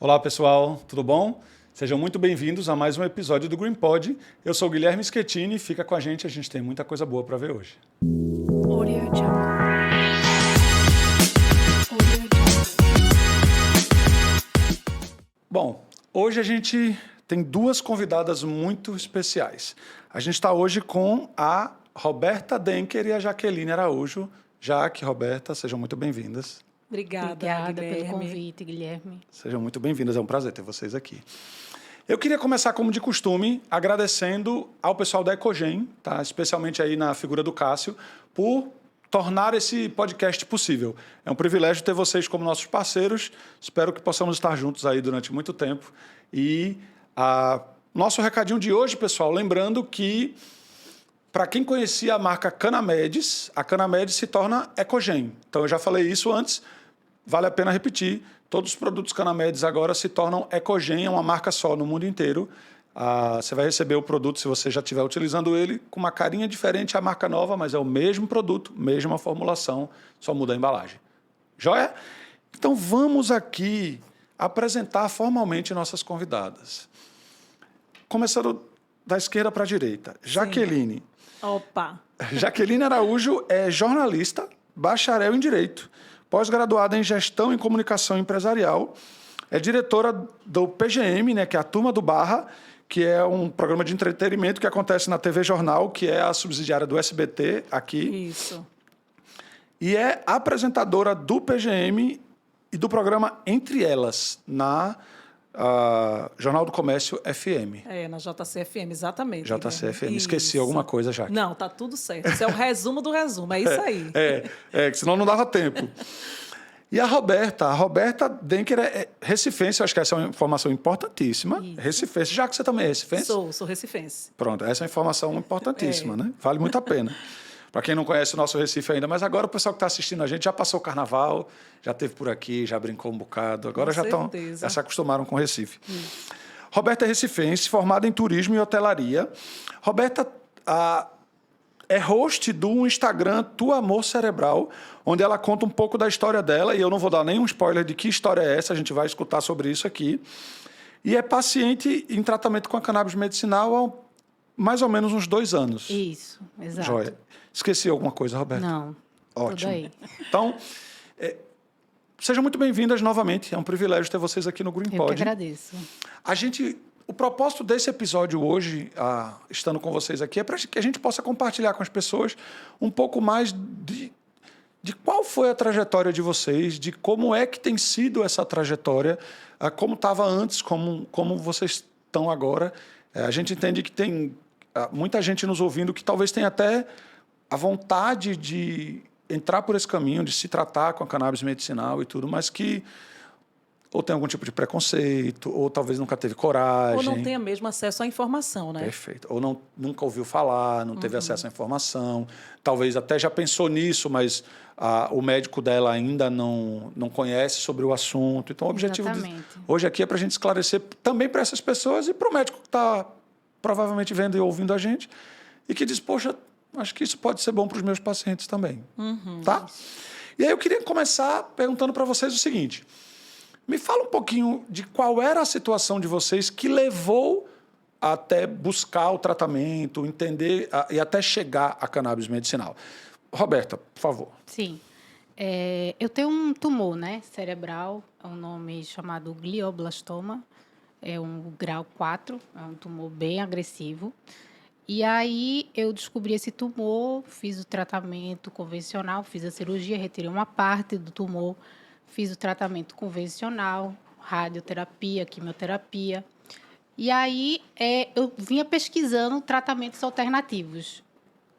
Olá pessoal, tudo bom? Sejam muito bem-vindos a mais um episódio do Green Pod. Eu sou o Guilherme Schettini, fica com a gente tem muita coisa boa para ver hoje. Bom, hoje a gente tem duas convidadas muito especiais. A gente está hoje com a Roberta Denker e a Jaqueline Araújo. Jaque, Roberta, sejam muito bem-vindas. Obrigada pelo convite, Guilherme. Sejam muito bem-vindas, é um prazer ter vocês aqui. Eu queria começar, como de costume, agradecendo ao pessoal da Ecogen, tá? Especialmente aí na figura do Cássio, por tornar esse podcast possível. É um privilégio ter vocês como nossos parceiros. Espero que possamos estar juntos aí durante muito tempo. E nosso recadinho de hoje, pessoal, lembrando que, para quem conhecia a marca Canamedes, a Canamedes se torna Ecogen. Então, eu já falei isso antes, vale a pena repetir. Todos os produtos Canamedes agora se tornam Ecogen, é uma marca só no mundo inteiro. Você vai receber o produto, se você já estiver utilizando ele, com uma carinha diferente, a marca nova, mas é o mesmo produto, mesma formulação, só muda a embalagem. Joia? Então vamos aqui apresentar formalmente nossas convidadas. Começando da esquerda para a direita. Jaqueline. Opa! Jaqueline Araújo é jornalista, bacharel em Direito, pós-graduada em Gestão e Comunicação Empresarial, é diretora do PGM, né, que é a Turma do Barra, que é um programa de entretenimento que acontece na TV Jornal, que é a subsidiária do SBT aqui. Isso. E é apresentadora do PGM e do programa Entre Elas, na Jornal do Comércio FM. Na JCFM, exatamente. JCFM. Esqueci alguma coisa já. Não, tá tudo certo. Isso é o resumo do resumo, é isso aí. Que senão não dava tempo. E a Roberta Denker é recifense, eu acho que essa é uma informação importantíssima. Isso. Recifense, já que você também é recifense? Sou recifense. Pronto, essa é uma informação importantíssima, né? Vale muito a pena. Para quem não conhece o nosso Recife ainda, mas agora o pessoal que está assistindo a gente já passou o carnaval, já esteve por aqui, já brincou um bocado, agora já se acostumaram com o Recife. Roberta é recifense, formada em turismo e hotelaria. Roberta é host do Instagram Tu Amor Cerebral, onde ela conta um pouco da história dela, e eu não vou dar nenhum spoiler de que história é essa, a gente vai escutar sobre isso aqui. E é paciente em tratamento com a cannabis medicinal há mais ou menos uns 2 anos. Isso, exato. Joia. Esqueci alguma coisa, Roberta? Não. Ótimo. Tudo aí. Então, sejam muito bem-vindas novamente. É um privilégio ter vocês aqui no Green Pod. Eu que agradeço. O propósito desse episódio hoje, estando com vocês aqui, é para que a gente possa compartilhar com as pessoas um pouco mais de qual foi a trajetória de vocês, de como é que tem sido essa trajetória, como estava antes, como vocês estão agora. A gente entende que tem muita gente nos ouvindo que talvez tenha até a vontade de entrar por esse caminho, de se tratar com a cannabis medicinal e tudo, mas que ou tem algum tipo de preconceito, ou talvez nunca teve coragem. Ou não tenha mesmo acesso à informação, né? Perfeito. Ou nunca ouviu falar, não teve acesso à informação. Talvez até já pensou nisso, mas o médico dela ainda não conhece sobre o assunto. Então, o objetivo hoje aqui é para a gente esclarecer também para essas pessoas e para o médico que está provavelmente vendo e ouvindo a gente e que diz, poxa, acho que isso pode ser bom para os meus pacientes também. Tá? E aí eu queria começar perguntando para vocês o seguinte. Me fala um pouquinho de qual era a situação de vocês que levou até buscar o tratamento, entender e até chegar à cannabis medicinal. Roberta, por favor. Sim. Eu tenho um tumor, né, cerebral, é um nome chamado glioblastoma, é um grau 4, é um tumor bem agressivo. E aí eu descobri esse tumor, fiz o tratamento convencional, fiz a cirurgia, retirei uma parte do tumor, fiz o tratamento convencional, radioterapia, quimioterapia. E aí eu vinha pesquisando tratamentos alternativos.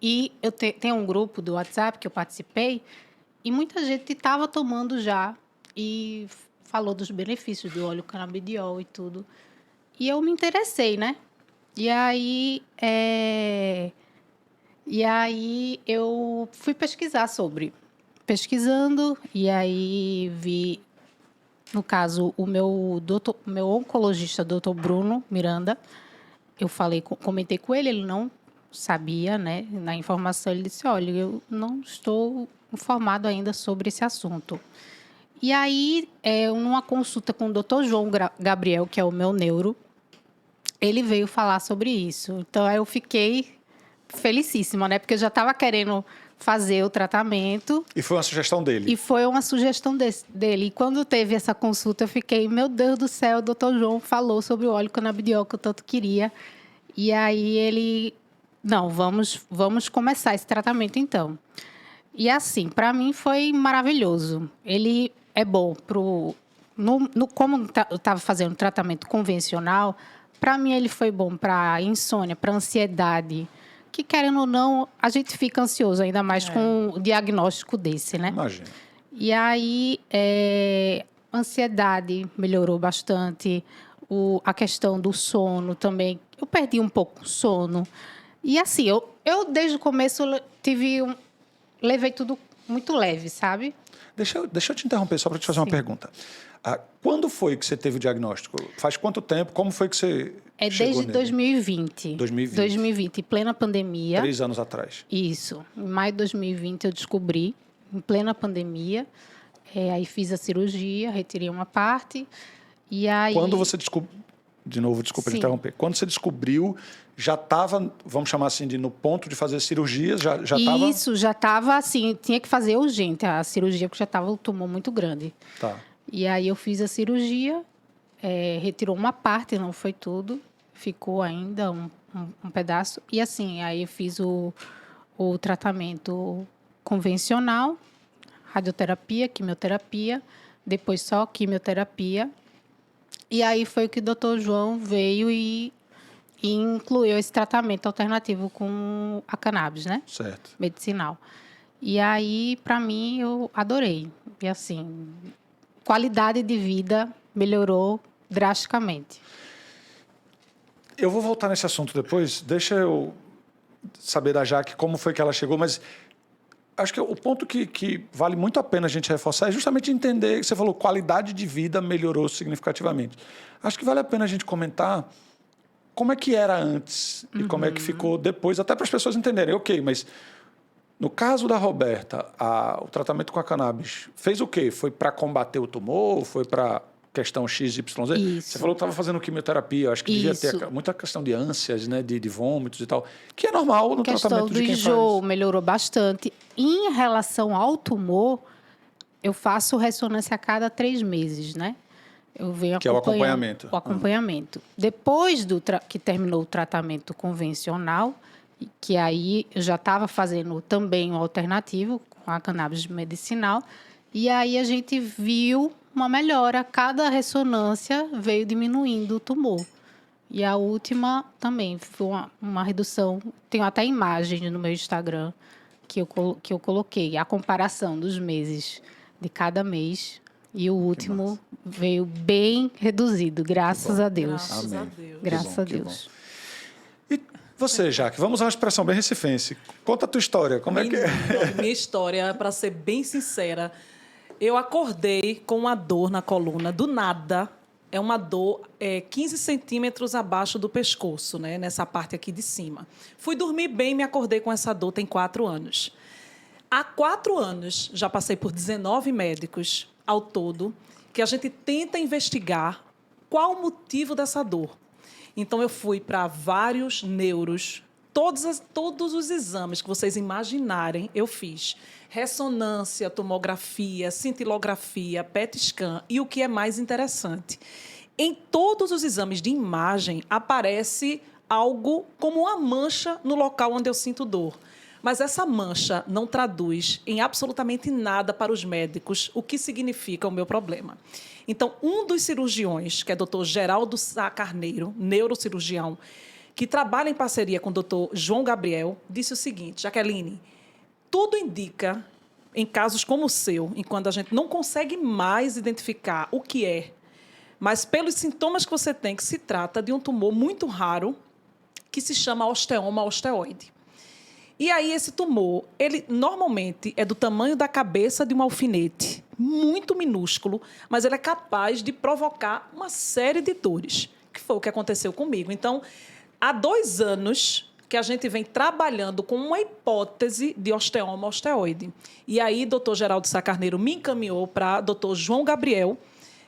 E eu tenho um grupo do WhatsApp que eu participei e muita gente estava tomando já e falou dos benefícios do óleo canabidiol e tudo. E eu me interessei, né? E aí eu fui pesquisar sobre... Pesquisando, e aí vi, no caso, o meu oncologista, doutor Bruno Miranda, eu comentei com ele, ele não sabia, né, na informação, ele disse, olha, eu não estou informado ainda sobre esse assunto. E aí, numa consulta com o Dr. João Gabriel, que é o meu neuro, ele veio falar sobre isso. Então, aí eu fiquei felicíssima, né? Porque eu já estava querendo fazer o tratamento. E foi uma sugestão dele? E foi uma sugestão dele. E quando teve essa consulta, eu fiquei, meu Deus do céu, o doutor João falou sobre o óleo canabidiol que eu tanto queria. E aí ele, não, vamos começar esse tratamento então. E assim, para mim foi maravilhoso. Ele é bom como eu estava fazendo tratamento convencional, para mim ele foi bom para insônia, para ansiedade, que querendo ou não, a gente fica ansioso, ainda mais com um diagnóstico desse, né? Imagina. E aí, ansiedade melhorou bastante, a questão do sono também, eu perdi um pouco o sono. E assim, eu desde o começo levei tudo muito leve, sabe? Deixa eu te interromper só para te fazer uma pergunta. Quando foi que você teve o diagnóstico? Faz quanto tempo? Como foi que você chegou Desde nele? 2020. 2020, plena pandemia. 3 anos atrás. Isso. Em maio de 2020 eu descobri, em plena pandemia. Aí fiz a cirurgia, retirei uma parte. E aí... Quando você descobriu... De novo, desculpa te interromper. Quando você descobriu, já estava, vamos chamar assim, no ponto de fazer cirurgia? Já estava... Isso, já estava assim, tinha que fazer urgente a cirurgia, porque já estava um tumor muito grande. Tá. E aí eu fiz a cirurgia, retirou uma parte, não foi tudo. Ficou ainda um pedaço. E assim, aí eu fiz o tratamento convencional, radioterapia, quimioterapia, depois só quimioterapia. E aí foi que o doutor João veio e incluiu esse tratamento alternativo com a cannabis, né? Certo. Medicinal. E aí, para mim, eu adorei. E assim, qualidade de vida melhorou drasticamente. Eu vou voltar nesse assunto depois. Deixa eu saber da Jaque como foi que ela chegou, mas acho que o ponto que vale muito a pena a gente reforçar é justamente entender, você falou, qualidade de vida melhorou significativamente. Acho que vale a pena a gente comentar como é que era antes e como é que ficou depois, até para as pessoas entenderem. Ok, mas no caso da Roberta, o tratamento com a cannabis fez o quê? Foi para combater o tumor? Foi para questão XYZ? Isso. Você falou que estava fazendo quimioterapia. Eu acho que devia ter muita questão de ânsias, né, de vômitos e tal, que é normal no tratamento de quem faz. A questão do enjoo melhorou bastante. Em relação ao tumor, eu faço ressonância a cada 3 meses, né? Eu venho que é o acompanhamento. O acompanhamento. Depois que terminou o tratamento convencional, que aí eu já estava fazendo também um alternativo com a cannabis medicinal, e aí a gente viu uma melhora. Cada ressonância veio diminuindo o tumor. E a última também foi uma redução. Tenho até imagem no meu Instagram que eu coloquei, a comparação dos meses de cada mês. E o último veio bem reduzido, graças a Deus. Graças Amém. a Deus. Graças a Deus. E você, Jaque, vamos usar uma expressão bem recifense. Conta a tua história. Como é que é? Minha história, para ser bem sincera, eu acordei com uma dor na coluna, do nada. É uma dor 15 centímetros abaixo do pescoço, né? Nessa parte aqui de cima. Fui dormir bem e me acordei com essa dor tem 4 anos. Há 4 anos, já passei por 19 médicos ao todo, que a gente tenta investigar qual o motivo dessa dor. Então, eu fui para vários neuros, todos os exames que vocês imaginarem, eu fiz. Ressonância, tomografia, cintilografia, PET scan. E o que é mais interessante, em todos os exames de imagem aparece algo como uma mancha no local onde eu sinto dor. Mas essa mancha não traduz em absolutamente nada para os médicos o que significa o meu problema. Então, um dos cirurgiões, que é o Dr. Geraldo Sá Carneiro, neurocirurgião, que trabalha em parceria com o Dr. João Gabriel, disse o seguinte: Jaqueline, tudo indica, em casos como o seu, em quando a gente não consegue mais identificar o que é, mas pelos sintomas que você tem, que se trata de um tumor muito raro, que se chama osteoma osteoide. E aí, esse tumor, ele normalmente é do tamanho da cabeça de um alfinete, muito minúsculo, mas ele é capaz de provocar uma série de dores, que foi o que aconteceu comigo. Então, há 2 anos, que a gente vem trabalhando com uma hipótese de osteoma osteoide. E aí, doutor Geraldo Sá Carneiro me encaminhou para doutor João Gabriel.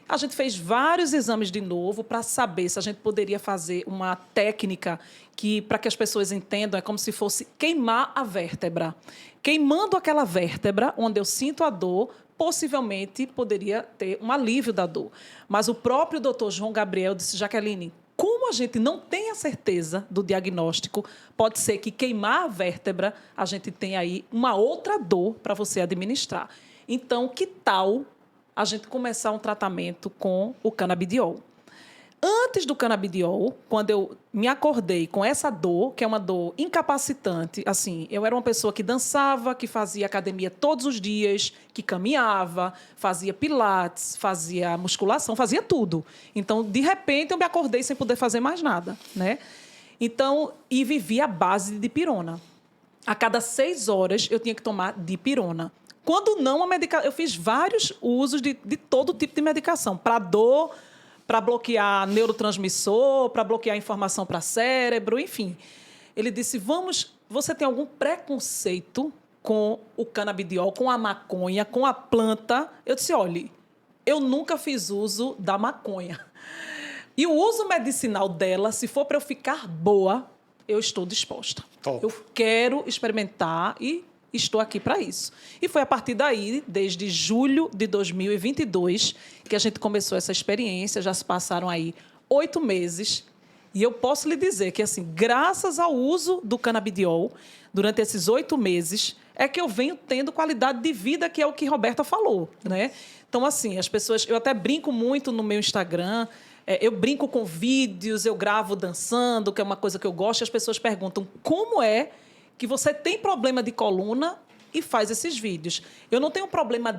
A gente fez vários exames de novo para saber se a gente poderia fazer uma técnica que, para que as pessoas entendam, é como se fosse queimar a vértebra. Queimando aquela vértebra, onde eu sinto a dor, possivelmente poderia ter um alívio da dor. Mas o próprio doutor João Gabriel disse, Jaqueline, como a gente não tem a certeza do diagnóstico, pode ser que queimar a vértebra, a gente tenha aí uma outra dor para você administrar. Então, que tal a gente começar um tratamento com o canabidiol? Antes do canabidiol, quando eu me acordei com essa dor, que é uma dor incapacitante, assim, eu era uma pessoa que dançava, que fazia academia todos os dias, que caminhava, fazia pilates, fazia musculação, fazia tudo. Então, de repente, eu me acordei sem poder fazer mais nada, né? Então, e vivia à base de dipirona. A cada 6 horas, eu tinha que tomar dipirona. Quando não, eu fiz vários usos de todo tipo de medicação, para dor, para bloquear neurotransmissor, para bloquear informação para cérebro, enfim. Ele disse, você tem algum preconceito com o canabidiol, com a maconha, com a planta? Eu disse, olha, eu nunca fiz uso da maconha. E o uso medicinal dela, se for para eu ficar boa, eu estou disposta. Top. Eu quero experimentar e estou aqui para isso. E foi a partir daí, desde julho de 2022, que a gente começou essa experiência. Já se passaram aí 8 meses. E eu posso lhe dizer que, assim, graças ao uso do canabidiol, durante esses 8 meses, é que eu venho tendo qualidade de vida, que é o que Roberta falou, né? Então, assim, as pessoas... Eu até brinco muito no meu Instagram, eu brinco com vídeos, eu gravo dançando, que é uma coisa que eu gosto, e as pessoas perguntam como é que você tem problema de coluna e faz esses vídeos. Eu não tenho problema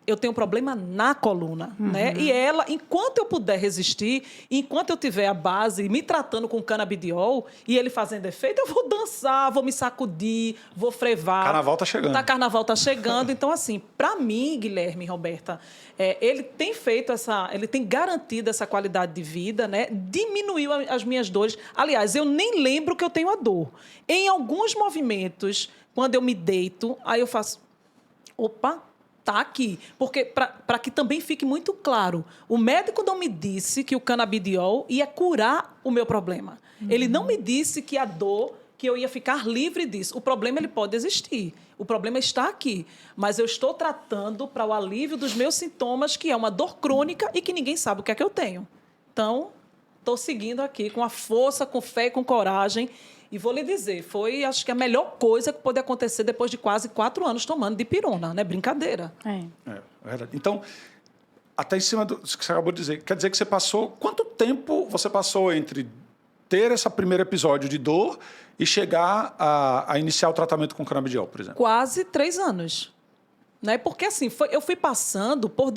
eu tenho problema na coluna, né? E ela, enquanto eu puder resistir, enquanto eu tiver a base me tratando com canabidiol e ele fazendo efeito, eu vou dançar, vou me sacudir, vou frevar. Carnaval tá chegando. Carnaval tá chegando. Então, assim, para mim, Guilherme e Roberta, ele tem feito ele tem garantido essa qualidade de vida, né? Diminuiu as minhas dores. Aliás, eu nem lembro que eu tenho a dor. Em alguns movimentos, quando eu me deito, aí eu faço, opa, tá aqui. Porque, para que também fique muito claro, o médico não me disse que o canabidiol ia curar o meu problema. Ele não me disse que a dor, que eu ia ficar livre disso. O problema, ele pode existir. O problema está aqui. Mas eu estou tratando para o alívio dos meus sintomas, que é uma dor crônica e que ninguém sabe o que é que eu tenho. Então, estou seguindo aqui com a força, com fé e com coragem. E vou lhe dizer, foi, acho que a melhor coisa que pôde acontecer depois de quase 4 anos tomando dipirona, não é brincadeira. É verdade. Então, até em cima do que você acabou de dizer, quer dizer que você passou... Quanto tempo você passou entre ter esse primeiro episódio de dor e chegar a iniciar o tratamento com canabidiol, por exemplo? Quase 3 anos. Né? Porque, assim, eu fui passando por...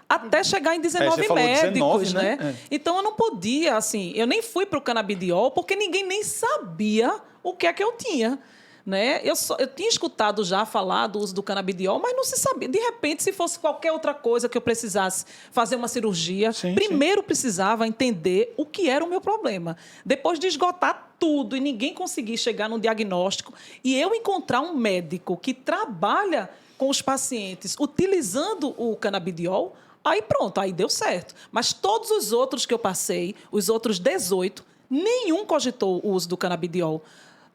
Até chegar em 19 você falou médicos, 19, né? Então, eu não podia, assim... Eu nem fui para o canabidiol porque ninguém nem sabia o que é que eu tinha, né? Eu tinha escutado já falar do uso do canabidiol, mas não se sabia. De repente, se fosse qualquer outra coisa que eu precisasse fazer uma cirurgia, primeiro precisava entender o que era o meu problema. Depois de esgotar tudo e ninguém conseguir chegar num diagnóstico, e eu encontrar um médico que trabalha com os pacientes utilizando o canabidiol, aí pronto, aí deu certo. Mas todos os outros que eu passei, os outros 18, nenhum cogitou o uso do canabidiol.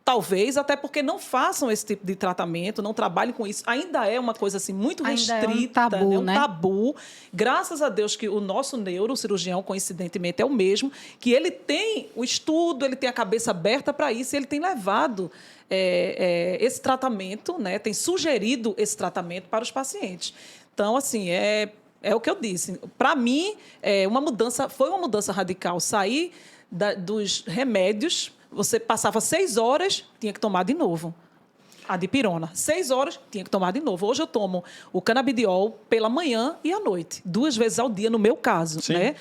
Talvez até porque não façam esse tipo de tratamento, não trabalhem com isso. Ainda é uma coisa assim, muito restrita. É um tabu, né? Um né? tabu. Graças a Deus que o nosso neurocirurgião, coincidentemente, é o mesmo, que ele tem o estudo, ele tem a cabeça aberta para isso, e ele tem levado esse tratamento, né? Tem sugerido esse tratamento para os pacientes. Então, assim, é o que eu disse. Para mim, foi uma mudança radical. Sair dos remédios, você passava 6 horas, tinha que tomar de novo a dipirona. 6 horas, tinha que tomar de novo. Hoje eu tomo o canabidiol pela manhã e à noite, 2 vezes ao dia, no meu caso, né?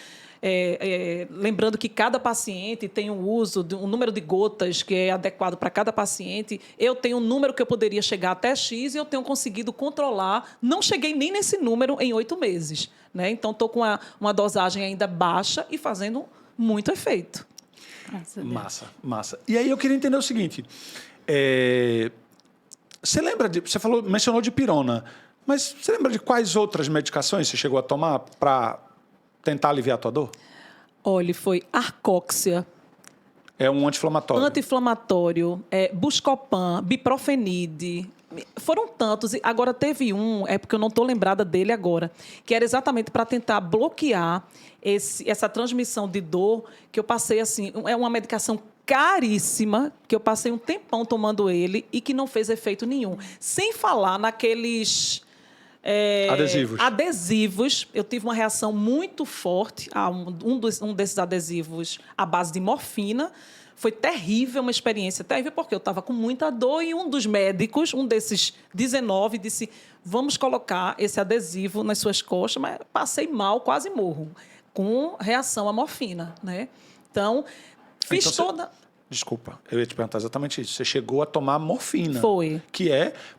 Lembrando que cada paciente tem um número de gotas que é adequado para cada paciente. Eu tenho um número que eu poderia chegar até X e eu tenho conseguido controlar. Não cheguei nem nesse número em 8 meses, né? Então, estou com uma dosagem ainda baixa e fazendo muito efeito. Graças a Deus. Massa, massa. E aí eu queria entender o seguinte. Você lembra de... Você mencionou de pirona, mas você lembra de quais outras medicações você chegou a tomar para tentar aliviar a tua dor? Olha, foi Arcóxia, É um anti-inflamatório. anti-inflamatório, Buscopan, Biprofenide. Foram tantos. E agora teve um, porque eu não estou lembrada dele agora, que era exatamente para tentar bloquear essa transmissão de dor, que eu passei assim, é uma medicação caríssima, que eu passei um tempão tomando ele e que não fez efeito nenhum. Sem falar naqueles... adesivos. Eu tive uma reação muito forte a um desses adesivos à base de morfina. Foi terrível, uma experiência terrível, porque eu estava com muita dor e um dos médicos, um desses 19, disse: vamos colocar esse adesivo nas suas costas, mas passei mal, quase morro, com reação à morfina, né? Então, fiz Então, toda... Desculpa, eu ia te perguntar exatamente isso. Você chegou a tomar morfina. Foi. Que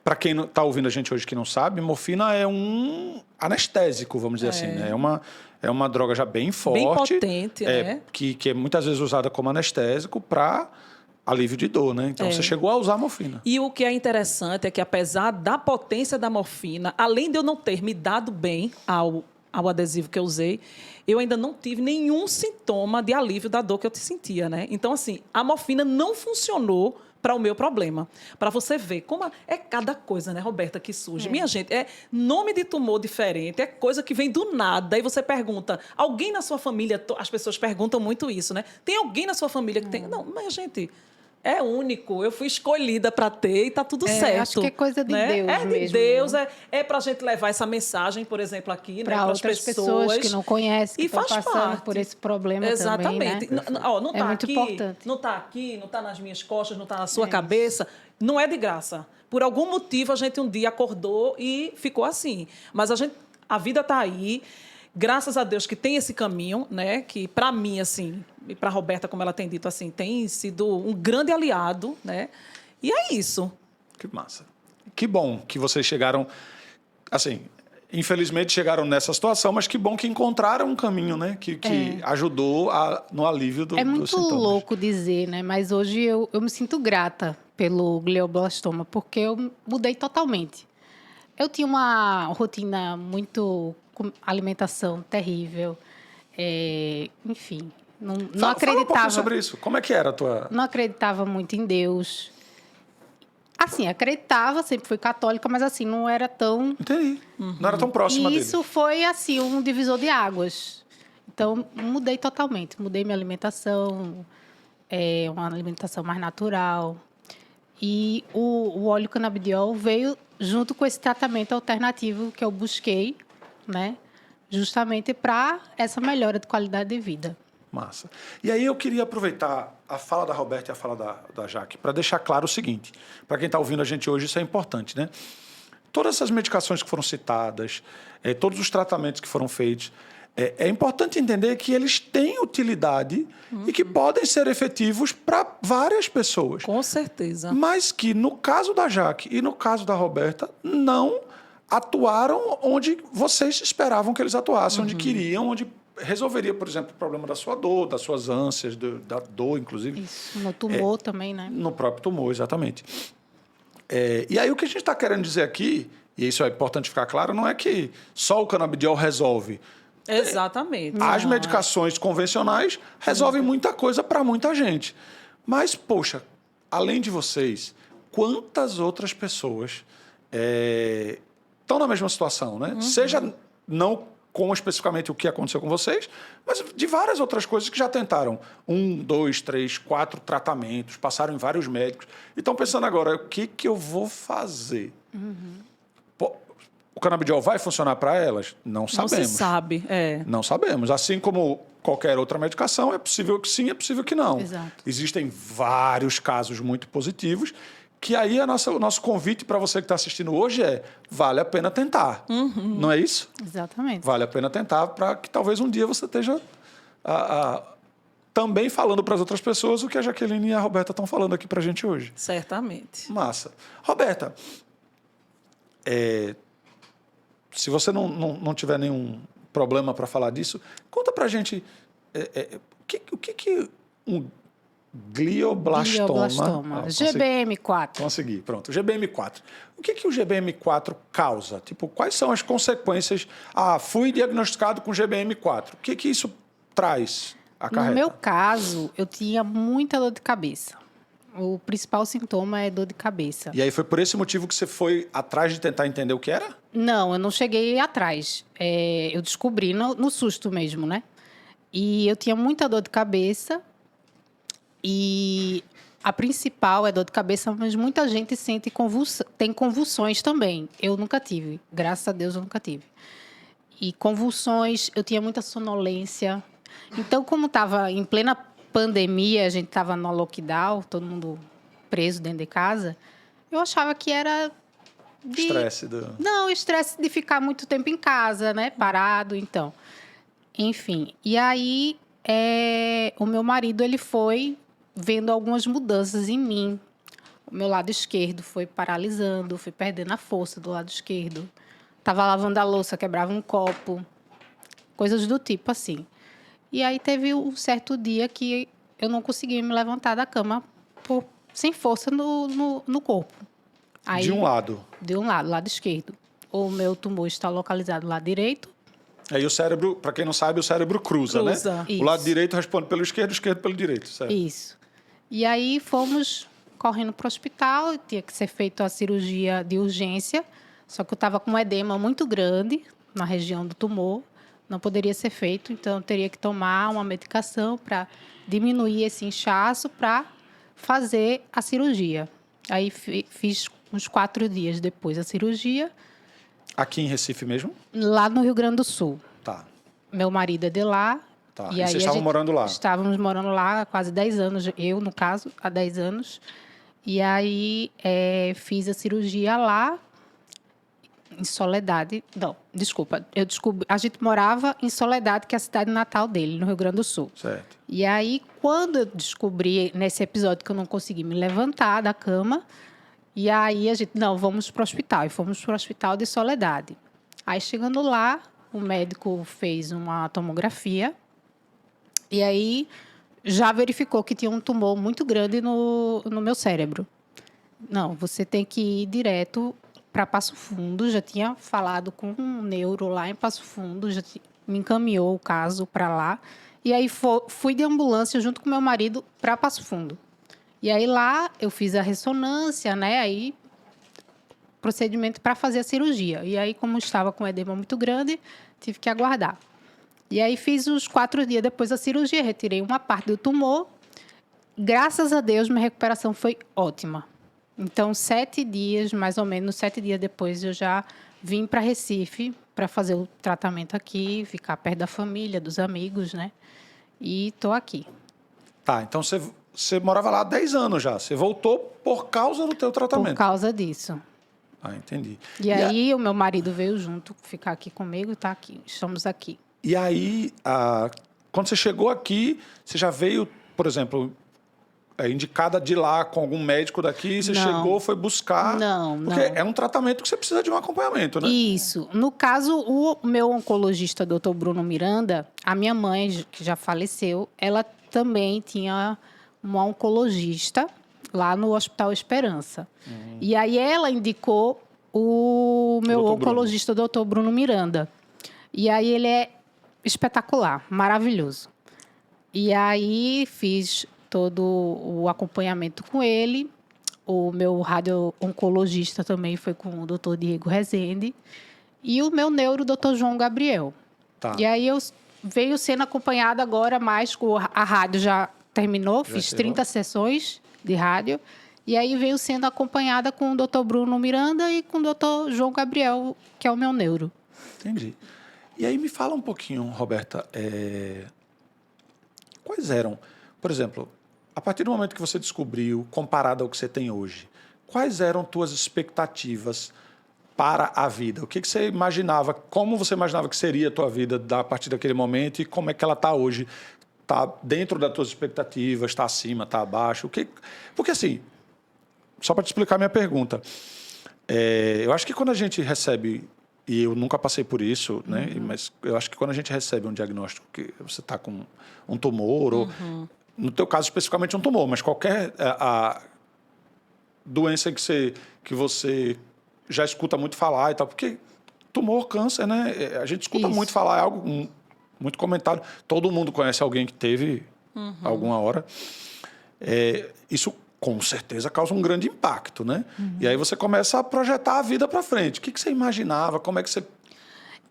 para quem está ouvindo a gente hoje que não sabe, morfina é um anestésico, vamos dizer assim. Né? É uma droga já bem forte. Bem potente, né? Que é muitas vezes usada como anestésico para alívio de dor, né? Então, você chegou a usar morfina. E o que é interessante é que, apesar da potência da morfina, além de eu não ter me dado bem ao adesivo que eu usei, eu ainda não tive nenhum sintoma de alívio da dor que eu sentia, né? Então, assim, a morfina não funcionou para o meu problema. Para você ver como é cada coisa, né, Roberta, que surge. Minha gente, é nome de tumor diferente, é coisa que vem do nada. E você pergunta, alguém na sua família... As pessoas perguntam muito isso, né? Tem alguém na sua família que tem... Não, mas, gente... É único, eu fui escolhida para ter e está tudo certo. Acho que é coisa de né? Deus mesmo. É de Deus, é para a gente levar essa mensagem, por exemplo, aqui, para né, outras pessoas que não conhecem, que estão passando parte. por esse problema Exatamente. também, né? Não tá muito aqui, importante. não está aqui, não está nas minhas costas, não está na sua cabeça. Não é de graça. Por algum motivo, a gente um dia acordou e ficou assim. Mas a vida está aí. Graças a Deus que tem esse caminho, né? Que para mim, assim, e para a Roberta, como ela tem dito, assim, tem sido um grande aliado, né? E é isso. Que massa. Que bom que vocês chegaram, assim, infelizmente chegaram nessa situação, mas que bom que encontraram um caminho, né? Que ajudou no alívio dos sintomas. É muito louco dizer, né? Mas hoje eu me sinto grata pelo glioblastoma, porque eu mudei totalmente. Eu tinha uma rotina muito... alimentação terrível, enfim, não acreditava. Fala um pouquinho sobre isso. Como é que era a tua... Não acreditava muito em Deus. Assim, acreditava, sempre fui católica, mas assim, não era tão... Entendi. Não era tão próxima dele. Isso foi, assim, um divisor de águas. Então, mudei totalmente. Mudei minha alimentação, uma alimentação mais natural. E o óleo canabidiol veio junto com esse tratamento alternativo que eu busquei, né? Justamente para essa melhora de qualidade de vida. Massa. E aí eu queria aproveitar a fala da Roberta e a fala da Jaque para deixar claro o seguinte, para quem está ouvindo a gente hoje, isso é importante, né? Todas essas medicações que foram citadas, todos os tratamentos que foram feitos, é importante entender que eles têm utilidade e que podem ser efetivos para várias pessoas. Com certeza. Mas que no caso da Jaque e no caso da Roberta, não atuaram onde vocês esperavam que eles atuassem, onde queriam, onde resolveria, por exemplo, o problema da sua dor, das suas ânsias, da dor, inclusive. Isso, no tumor também, né? No próprio tumor, exatamente. E aí o que a gente está querendo dizer aqui, e isso é importante ficar claro, não é que só o canabidiol resolve. Exatamente. As medicações convencionais resolvem muita coisa para muita gente. Mas, poxa, além de vocês, quantas outras pessoas estão na mesma situação, né? Seja não com especificamente o que aconteceu com vocês, mas de várias outras coisas que já tentaram 1, 2, 3, 4 tratamentos, passaram em vários médicos e estão pensando agora, o que eu vou fazer? Pô, o canabidiol vai funcionar para elas? Não sabemos. Não se sabe, Não sabemos. Assim como qualquer outra medicação, é possível que sim, é possível que não. Exato. Existem vários casos muito positivos que aí o nosso convite para você que está assistindo hoje vale a pena tentar. Não é isso? Exatamente. Vale a pena tentar para que talvez um dia você esteja também falando para as outras pessoas o que a Jaqueline e a Roberta estão falando aqui para a gente hoje. Certamente. Massa. Roberta, se você não tiver nenhum problema para falar disso, conta para a gente um glioblastoma. Glioblastoma. Consegui. GBM4. Consegui, pronto. GBM4. O que o GBM4 causa? Tipo, quais são as consequências? Fui diagnosticado com GBM4. O que isso traz, acarreta? No meu caso, eu tinha muita dor de cabeça. O principal sintoma é dor de cabeça. E aí foi por esse motivo que você foi atrás de tentar entender o que era? Não, eu não cheguei atrás. Eu descobri no susto mesmo, né? E eu tinha muita dor de cabeça. E a principal é dor de cabeça, mas muita gente tem convulsões também. Eu nunca tive. Graças a Deus, eu nunca tive. E convulsões, eu tinha muita sonolência. Então, como estava em plena pandemia, a gente estava no lockdown, todo mundo preso dentro de casa, eu achava que era Estresse Não, estresse de ficar muito tempo em casa, né? Parado, então. Enfim, e aí o meu marido, ele foi vendo algumas mudanças em mim. O meu lado esquerdo foi paralisando, fui perdendo a força do lado esquerdo. Estava lavando a louça, quebrava um copo, coisas do tipo assim. E aí teve um certo dia que eu não conseguia me levantar da cama sem força no corpo. Aí, de um lado. De um lado, lado esquerdo. O meu tumor está localizado no lado direito. Aí o cérebro, para quem não sabe, o cérebro cruza, né? Isso. O lado direito responde pelo esquerdo, o esquerdo pelo direito, certo? Isso. E aí fomos correndo para o hospital, tinha que ser feita a cirurgia de urgência, só que eu estava com um edema muito grande na região do tumor, não poderia ser feito, então eu teria que tomar uma medicação para diminuir esse inchaço para fazer a cirurgia. Aí fiz uns 4 dias depois a cirurgia. Aqui em Recife mesmo? Lá no Rio Grande do Sul. Tá. Meu marido é de lá. Tá. E aí vocês estavam morando lá? Estávamos morando lá há quase 10 anos. Eu, no caso, há 10 anos. E aí fiz a cirurgia lá, em Soledade. Não, desculpa. A gente morava em Soledade, que é a cidade natal dele, no Rio Grande do Sul. Certo. E aí, quando eu descobri, nesse episódio, que eu não consegui me levantar da cama, e aí a gente, não, vamos para o hospital. E fomos para o hospital de Soledade. Aí, chegando lá, o médico fez uma tomografia. E aí, já verificou que tinha um tumor muito grande no meu cérebro. Não, você tem que ir direto para Passo Fundo. Já tinha falado com um neuro lá em Passo Fundo, já me encaminhou o caso para lá. E aí, fui de ambulância junto com meu marido para Passo Fundo. E aí, lá, eu fiz a ressonância, né? Aí, procedimento para fazer a cirurgia. E aí, como estava com edema muito grande, tive que aguardar. E aí, fiz uns 4 dias depois da cirurgia, retirei uma parte do tumor. Graças a Deus, minha recuperação foi ótima. Então, 7 dias, mais ou menos, 7 dias depois, eu já vim para Recife para fazer o tratamento aqui, ficar perto da família, dos amigos, né? E estou aqui. Tá, então você morava lá há 10 anos já. Você voltou por causa do teu tratamento. Por causa disso. Entendi. E aí, o meu marido veio junto, ficar aqui comigo, tá aqui. Estamos aqui. E aí, quando você chegou aqui, você já veio, por exemplo, indicada de lá com algum médico daqui, você chegou, foi buscar... Não. Porque é um tratamento que você precisa de um acompanhamento, né? Isso. No caso, o meu oncologista, Dr. Bruno Miranda, a minha mãe, que já faleceu, ela também tinha uma oncologista lá no Hospital Esperança. E aí ela indicou o meu oncologista, Dr. Bruno Miranda. E aí ele é espetacular, maravilhoso. E aí fiz todo o acompanhamento com ele. O meu radio-oncologista também foi com o Dr. Diego Rezende. E o meu neuro, Dr. João Gabriel. Tá. E aí eu veio sendo acompanhada agora mais com a rádio já terminou, fiz 30 sessões de rádio. E aí veio sendo acompanhada com o Dr. Bruno Miranda e com o Dr. João Gabriel, que é o meu neuro. Entendi. E aí me fala um pouquinho, Roberta, quais eram, por exemplo, a partir do momento que você descobriu, comparado ao que você tem hoje, quais eram tuas expectativas para a vida? O que você imaginava, como você imaginava que seria a tua vida a partir daquele momento e como é que ela está hoje? Está dentro das tuas expectativas, está acima, está abaixo? Porque assim, só para te explicar a minha pergunta, eu acho que quando a gente recebe, e eu nunca passei por isso, né? Mas eu acho que quando a gente recebe um diagnóstico que você está com um tumor, ou no teu caso especificamente um tumor, mas qualquer a doença que você já escuta muito falar e tal, porque tumor, câncer, né? A gente escuta Isso. muito falar, é algo muito comentado. Todo mundo conhece alguém que teve alguma hora. Isso com certeza causa um grande impacto, né? E aí você começa a projetar a vida para frente. O que você imaginava? Como é que você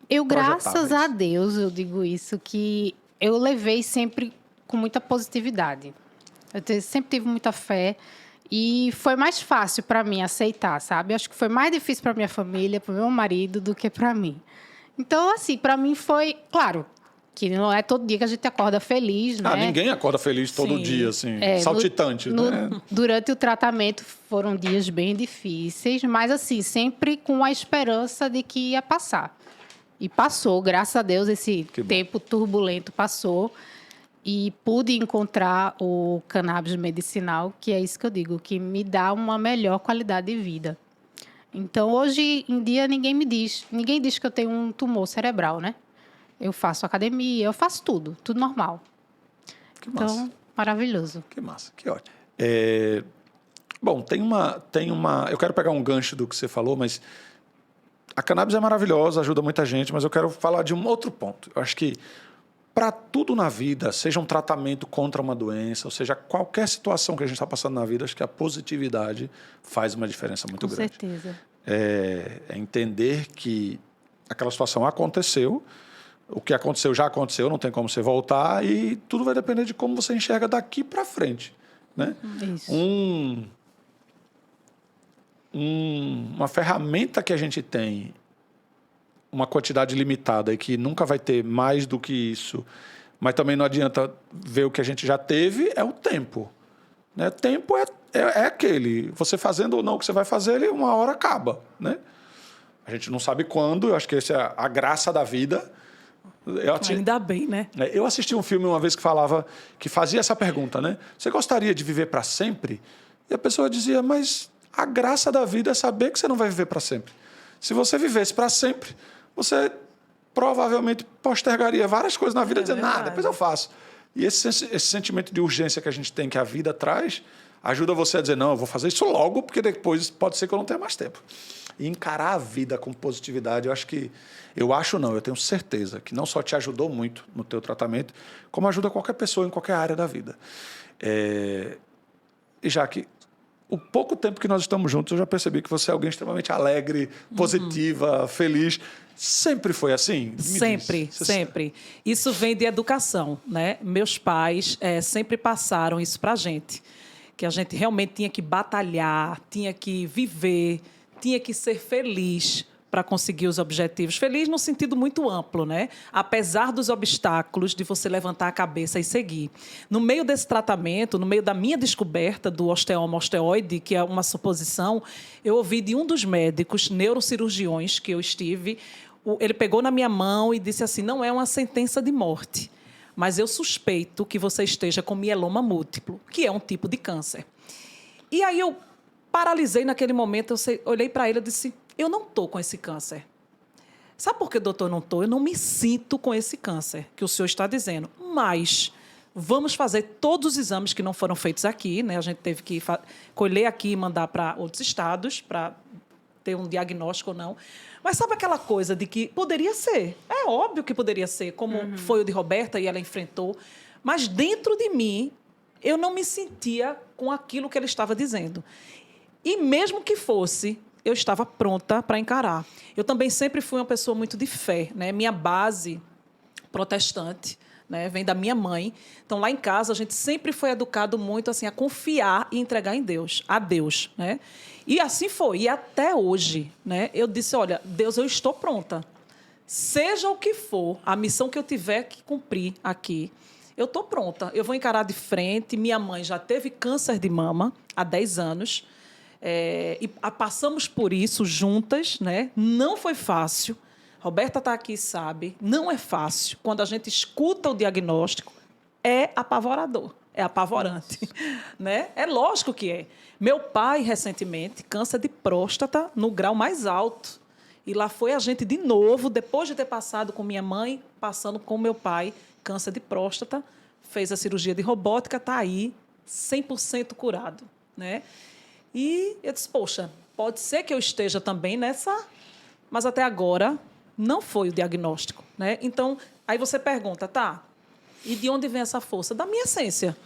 Eu, projetava graças a isso? Deus, eu digo isso, que eu levei sempre com muita positividade. Sempre tive muita fé e foi mais fácil para mim aceitar, sabe? Acho que foi mais difícil para minha família, para o meu marido, do que para mim. Então, assim, para mim foi... Claro, que não é todo dia que a gente acorda feliz, né? Ninguém acorda feliz todo Sim. dia, assim, É, saltitante, né? Durante o tratamento foram dias bem difíceis, mas assim, sempre com a esperança de que ia passar. E passou, graças a Deus, esse Que bom. tempo turbulento passou. E pude encontrar o cannabis medicinal, que é isso que eu digo, que me dá uma melhor qualidade de vida. Então, hoje em dia, ninguém diz que eu tenho um tumor cerebral, né? Eu faço academia, eu faço tudo normal. Que massa. Então, maravilhoso. Que massa, que ótimo. Bom, tem uma... Eu quero pegar um gancho do que você falou, mas a cannabis é maravilhosa, ajuda muita gente, mas eu quero falar de um outro ponto. Eu acho que para tudo na vida, seja um tratamento contra uma doença, ou seja, qualquer situação que a gente está passando na vida, acho que a positividade faz uma diferença muito Com grande. certeza. É entender que aquela situação aconteceu, o que aconteceu já aconteceu, não tem como você voltar, e tudo vai depender de como você enxerga daqui para frente, né? Isso. Uma ferramenta que a gente tem, uma quantidade limitada e que nunca vai ter mais do que isso, mas também não adianta ver o que a gente já teve, é o tempo. Né? Tempo é aquele, você fazendo ou não o que você vai fazer, ele uma hora acaba. Né? A gente não sabe quando, eu acho que essa é a graça da vida. Ainda bem, né? Eu assisti um filme uma vez que fazia essa pergunta, né? Você gostaria de viver para sempre? E a pessoa dizia, mas a graça da vida é saber que você não vai viver para sempre. Se você vivesse para sempre, você provavelmente postergaria várias coisas na vida, dizendo, verdade. depois eu faço. E esse sentimento de urgência que a gente tem, que a vida traz, ajuda você a dizer, não, eu vou fazer isso logo, porque depois pode ser que eu não tenha mais tempo. E encarar a vida com positividade, eu tenho certeza que não só te ajudou muito no teu tratamento, como ajuda qualquer pessoa em qualquer área da vida. E já que o pouco tempo que nós estamos juntos, eu já percebi que você é alguém extremamente alegre, positiva, feliz. Sempre foi assim? Sempre. Isso vem de educação, né? Meus pais sempre passaram isso pra gente. Que a gente realmente tinha que batalhar, tinha que viver, tinha que ser feliz para conseguir os objetivos. Feliz no sentido muito amplo, né? Apesar dos obstáculos, de você levantar a cabeça e seguir. No meio desse tratamento, no meio da minha descoberta do osteoma osteoide, que é uma suposição, eu ouvi de um dos médicos, neurocirurgiões que eu estive, ele pegou na minha mão e disse assim, não é uma sentença de morte, mas eu suspeito que você esteja com mieloma múltiplo, que é um tipo de câncer. E aí eu paralisei naquele momento, eu olhei para ele e disse, eu não estou com esse câncer. Sabe por que, doutor, não estou? Eu não me sinto com esse câncer que o senhor está dizendo. Mas vamos fazer todos os exames que não foram feitos aqui, né? A gente teve que colher aqui e mandar para outros estados para ter um diagnóstico ou não. Mas sabe aquela coisa de que poderia ser? É óbvio que poderia ser, como foi o de Roberta e ela enfrentou. Mas dentro de mim, eu não me sentia com aquilo que ele estava dizendo. E mesmo que fosse, eu estava pronta para encarar. Eu também sempre fui uma pessoa muito de fé, né? Minha base protestante, né, vem da minha mãe. Então, lá em casa, a gente sempre foi educado muito assim, a confiar e entregar em Deus, a Deus. Né? E assim foi. E até hoje, né, eu disse, olha, Deus, eu estou pronta. Seja o que for, a missão que eu tiver que cumprir aqui, eu estou pronta. Eu vou encarar de frente. Minha mãe já teve câncer de mama há 10 anos. E passamos por isso juntas, né? Não foi fácil. Roberta está aqui, sabe? Não é fácil. Quando a gente escuta o diagnóstico, é apavorador, é apavorante. Né? É lógico que é. Meu pai, recentemente, câncer de próstata no grau mais alto. E lá foi a gente, de novo, depois de ter passado com minha mãe, passando com meu pai, câncer de próstata, fez a cirurgia de robótica, está aí 100% curado, né? E eu disse, poxa, pode ser que eu esteja também nessa, mas até agora não foi o diagnóstico, né? Então, aí você pergunta, tá, e de onde vem essa força? Da minha essência.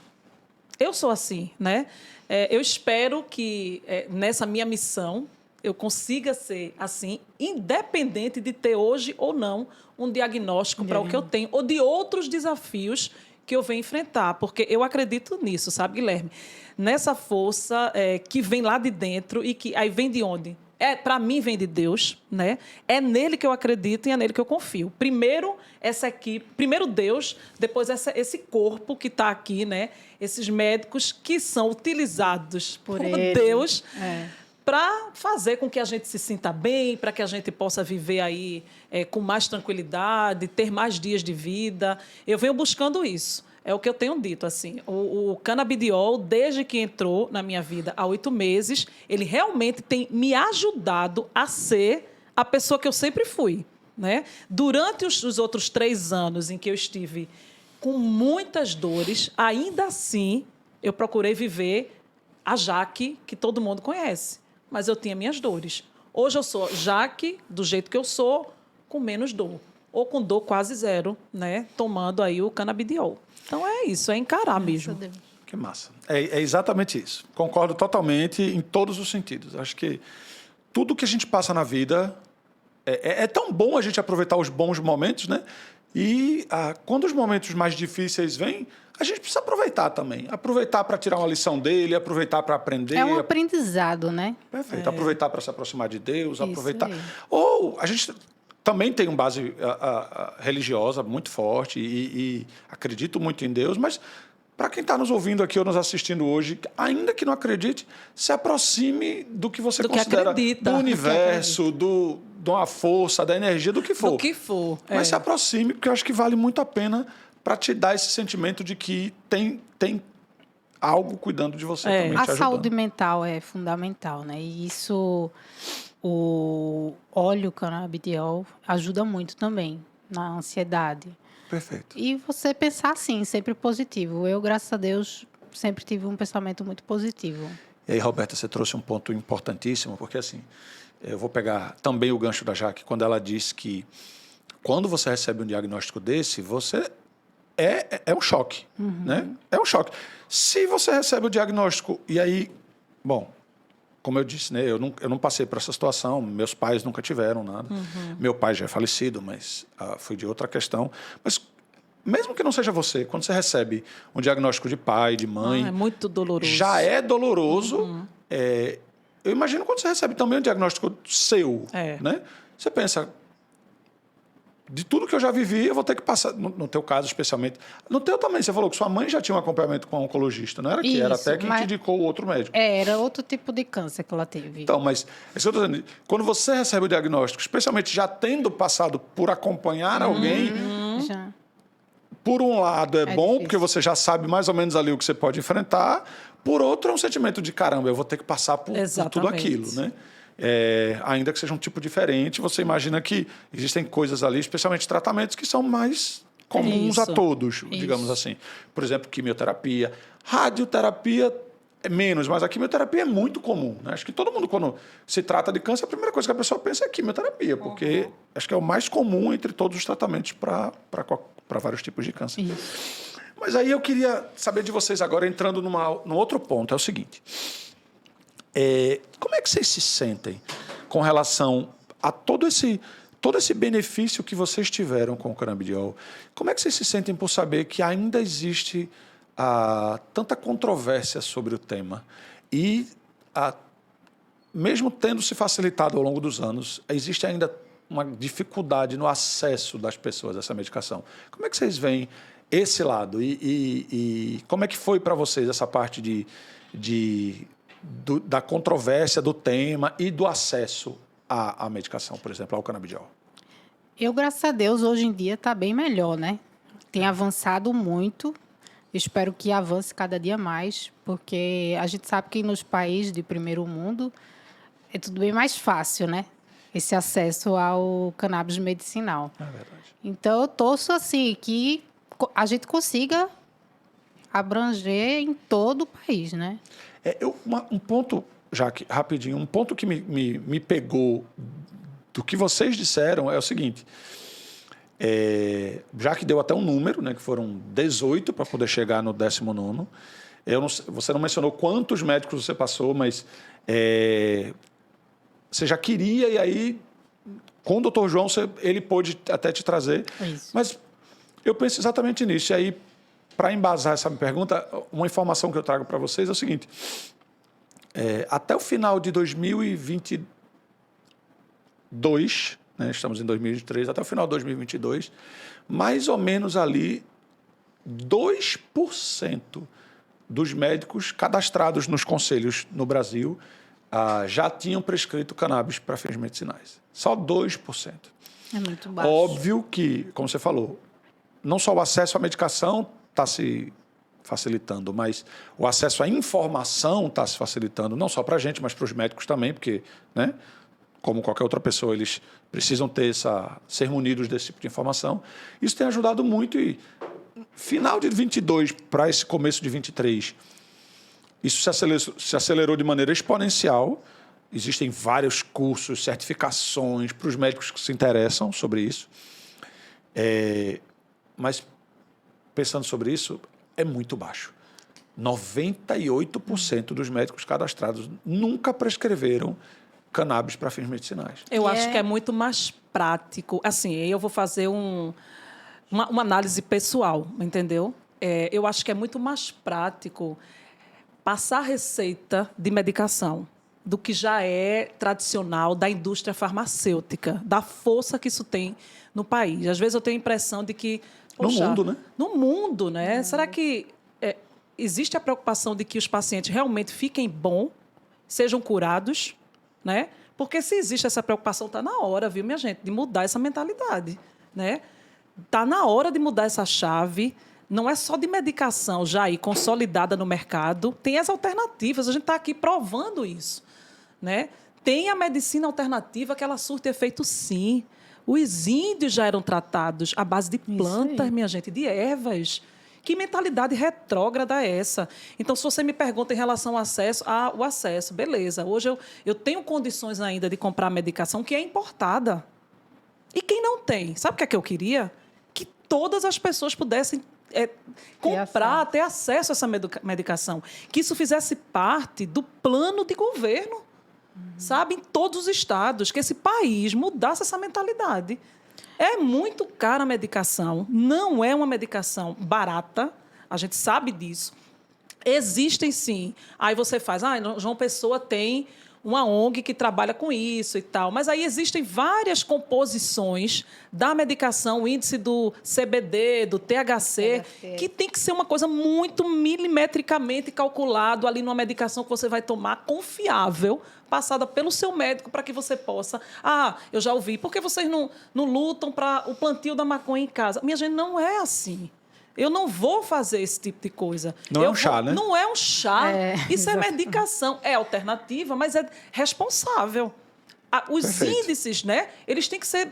Eu sou assim, né? Eu espero que nessa minha missão eu consiga ser assim, independente de ter hoje ou não um diagnóstico para o que eu tenho, ou de outros desafios que eu venho enfrentar, porque eu acredito nisso, sabe, Guilherme? Nessa força que vem lá de dentro e que aí vem de onde? Para mim, vem de Deus, né? É nele que eu acredito e é nele que eu confio. Primeiro, essa equipe, primeiro Deus, depois esse corpo que está aqui, né? Esses médicos que são utilizados por Deus para fazer com que a gente se sinta bem, para que a gente possa viver aí com mais tranquilidade, ter mais dias de vida. Eu venho buscando isso. É o que eu tenho dito, assim. O canabidiol, desde que entrou na minha vida há 8 meses, ele realmente tem me ajudado a ser a pessoa que eu sempre fui, né? Durante os outros 3 anos em que eu estive com muitas dores, ainda assim, eu procurei viver a Jaque que todo mundo conhece. Mas eu tinha minhas dores. Hoje eu sou Jaque, do jeito que eu sou, com menos dor. Ou com dor quase zero, né? Tomando aí o canabidiol. Então é isso, é encarar mesmo. Que massa. É exatamente isso. Concordo totalmente em todos os sentidos. Acho que tudo que a gente passa na vida é tão bom a gente aproveitar os bons momentos, né? E quando os momentos mais difíceis vêm, a gente precisa aproveitar também. Aproveitar para tirar uma lição dele, aproveitar para aprender. É um aprendizado, né? Perfeito. Aproveitar para se aproximar de Deus, Isso aproveitar. aí. Ou a gente também tem uma base religiosa muito forte e acredito muito em Deus, mas para quem está nos ouvindo aqui ou nos assistindo hoje, ainda que não acredite, se aproxime do que você considera acredita. do universo, de uma força, da energia, do que for. Do que for. Mas se aproxime, porque eu acho que vale muito a pena para te dar esse sentimento de que tem algo cuidando de você também, te A ajudando. saúde mental é fundamental, né? E isso, o óleo canabidiol ajuda muito também na ansiedade. Perfeito. E você pensar assim, sempre positivo. Eu, graças a Deus, sempre tive um pensamento muito positivo. E aí, Roberta, você trouxe um ponto importantíssimo, porque assim, eu vou pegar também o gancho da Jaque, quando ela diz que quando você recebe um diagnóstico desse, você é um choque, né? É um choque. Se você recebe o diagnóstico e aí, bom, como eu disse, né? Eu não passei por essa situação, meus pais nunca tiveram nada. Meu pai já é falecido, mas foi de outra questão. Mas mesmo que não seja você, quando você recebe um diagnóstico de pai, de mãe... é muito doloroso. Já é doloroso. Eu imagino quando você recebe também um diagnóstico seu, né? Você pensa, de tudo que eu já vivi, eu vou ter que passar, no teu caso especialmente. No teu também, você falou que sua mãe já tinha um acompanhamento com um oncologista, não era? Que era Isso, até quem te indicou o outro médico. Era outro tipo de câncer que ela teve. Então, mas é isso que eu estou dizendo. Quando você recebe o diagnóstico, especialmente já tendo passado por acompanhar alguém, Já. por um lado é bom, difícil. porque você já sabe mais ou menos ali o que você pode enfrentar. Por outro, é um sentimento de caramba, eu vou ter que passar por tudo aquilo, né? Ainda que seja um tipo diferente, você imagina que existem coisas ali, especialmente tratamentos, que são mais comuns a todos, digamos assim. Por exemplo, quimioterapia. Radioterapia é menos, mas a quimioterapia é muito comum, né? Acho que todo mundo, quando se trata de câncer, a primeira coisa que a pessoa pensa é quimioterapia, porque acho que é o mais comum entre todos os tratamentos para vários tipos de câncer. Isso. Mas aí eu queria saber de vocês agora, entrando num outro ponto, é o seguinte. Como é que vocês se sentem com relação a todo esse benefício que vocês tiveram com o canabidiol? Como é que vocês se sentem por saber que ainda existe tanta controvérsia sobre o tema? E, mesmo tendo se facilitado ao longo dos anos, existe ainda uma dificuldade no acesso das pessoas a essa medicação. Como é que vocês veem esse lado? E como é que foi para vocês essa parte da controvérsia do tema e do acesso à medicação, por exemplo, ao canabidiol? Eu, graças a Deus, hoje em dia está bem melhor, né? Tem avançado muito. Espero que avance cada dia mais, porque a gente sabe que nos países de primeiro mundo é tudo bem mais fácil, né? Esse acesso ao cannabis medicinal. É verdade. Então, eu torço assim que a gente consiga abranger em todo o país, né? Um ponto, Jaque, rapidinho, um ponto que me pegou do que vocês disseram é o seguinte, já que deu até um número, né, que foram 18 para poder chegar no 19º, você não mencionou quantos médicos você passou, mas você já queria, e aí, com o doutor João, ele pôde até te trazer. Isso. Mas eu penso exatamente nisso. E aí, para embasar essa minha pergunta, uma informação que eu trago para vocês é o seguinte, até o final de 2022, né, estamos em 2023, até o final de 2022, mais ou menos ali, 2% dos médicos cadastrados nos conselhos no Brasil já tinham prescrito cannabis para fins medicinais. Só 2%. É muito baixo. Óbvio que, como você falou, não só o acesso à medicação está se facilitando, mas o acesso à informação está se facilitando, não só para a gente, mas para os médicos também, porque, né, como qualquer outra pessoa, eles precisam ser munidos desse tipo de informação. Isso tem ajudado muito e, final de 22 para esse começo de 23, isso se acelerou de maneira exponencial. Existem vários cursos, certificações para os médicos que se interessam sobre isso. Mas, pensando sobre isso, é muito baixo. 98% dos médicos cadastrados nunca prescreveram cannabis para fins medicinais. Eu acho que é muito mais prático. Assim, eu vou fazer uma análise pessoal, entendeu? Eu acho que é muito mais prático passar receita de medicação do que já é tradicional da indústria farmacêutica, da força que isso tem no país. Às vezes eu tenho a impressão de que... Poxa, no mundo, né? No mundo, né? Será que existe a preocupação de que os pacientes realmente fiquem bons, sejam curados, né? Porque se existe essa preocupação, está na hora, viu, minha gente, de mudar essa mentalidade, né? Está na hora de mudar essa chave. Não é só de medicação já aí consolidada no mercado, tem as alternativas, a gente está aqui provando isso, né? Tem a medicina alternativa que ela surte efeito, sim. Os índios já eram tratados à base de plantas, minha gente, de ervas. Que mentalidade retrógrada é essa? Então, se você me pergunta em relação ao acesso, o acesso, beleza. Hoje eu tenho condições ainda de comprar medicação que é importada. E quem não tem? Sabe o que é que eu queria? Que todas as pessoas pudessem comprar, ter acesso a essa medicação. Que isso fizesse parte do plano de governo, sabe? Em todos os estados. Que esse país mudasse essa mentalidade. É muito cara a medicação. Não é uma medicação barata. A gente sabe disso. Existem, sim. Aí você faz... João Pessoa tem uma ONG que trabalha com isso e tal. Mas aí existem várias composições da medicação, o índice do CBD, do THC, que tem que ser uma coisa muito milimetricamente calculado ali numa medicação que você vai tomar confiável, passada pelo seu médico para que você possa... eu já ouvi. Por que vocês não lutam para o plantio da maconha em casa? Minha gente, não é assim. Eu não vou fazer esse tipo de coisa. Não é um chá, né? Não é um chá. Isso é medicação. É alternativa, mas é responsável. Os Perfeito. índices, né? Eles têm que ser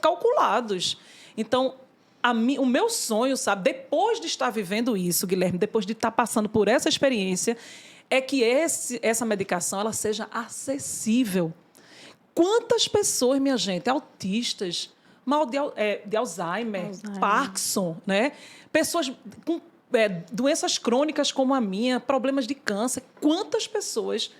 calculados. Então, o meu sonho, sabe, depois de estar vivendo isso, Guilherme, depois de estar passando por essa experiência, é que essa medicação ela seja acessível. Quantas pessoas, minha gente, autistas, mal de Alzheimer, Parkinson, né? Pessoas com doenças crônicas como a minha, problemas de câncer. Quantas pessoas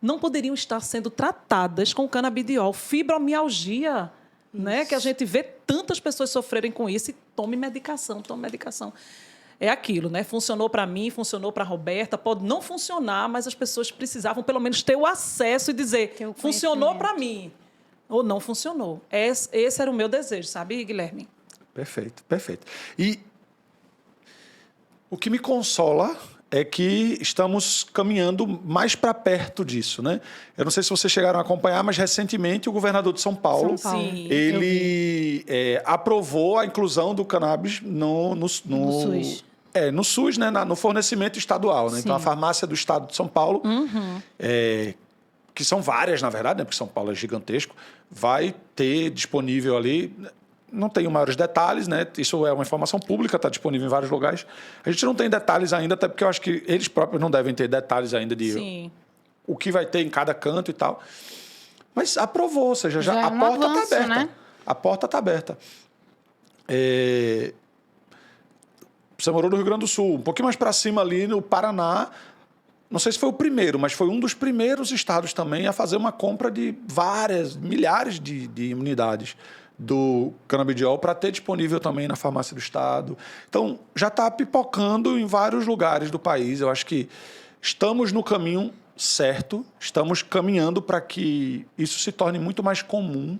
não poderiam estar sendo tratadas com canabidiol? Fibromialgia, né? Que a gente vê tantas pessoas sofrerem com isso e tome medicação. É aquilo, né? Funcionou para mim, funcionou para a Roberta, pode não funcionar, mas as pessoas precisavam pelo menos ter o acesso e dizer, funcionou para mim. Ou não funcionou. Esse era o meu desejo, sabe, Guilherme? Perfeito, perfeito. E o que me consola é que estamos caminhando mais para perto disso, né? Eu não sei se vocês chegaram a acompanhar, mas recentemente o governador de São Paulo, Sim, ele aprovou a inclusão do cannabis no SUS. No SUS, né? No fornecimento estadual, né? Então, a farmácia do estado de São Paulo, que são várias, na verdade, né? Porque São Paulo é gigantesco, vai ter disponível ali, não tenho maiores detalhes, né? Isso é uma informação pública, está disponível em vários lugares. A gente não tem detalhes ainda, até porque eu acho que eles próprios não devem ter detalhes ainda de Sim. o que vai ter em cada canto e tal. Mas aprovou, ou seja, Já é a um porta está avanço, aberta. né? A porta está aberta. Você morou no Rio Grande do Sul, um pouquinho mais para cima ali no Paraná. Não sei se foi o primeiro, mas foi um dos primeiros estados também a fazer uma compra de milhares de unidades do canabidiol para ter disponível também na farmácia do estado. Então, já está pipocando em vários lugares do país. Eu acho que estamos no caminho certo, estamos caminhando para que isso se torne muito mais comum.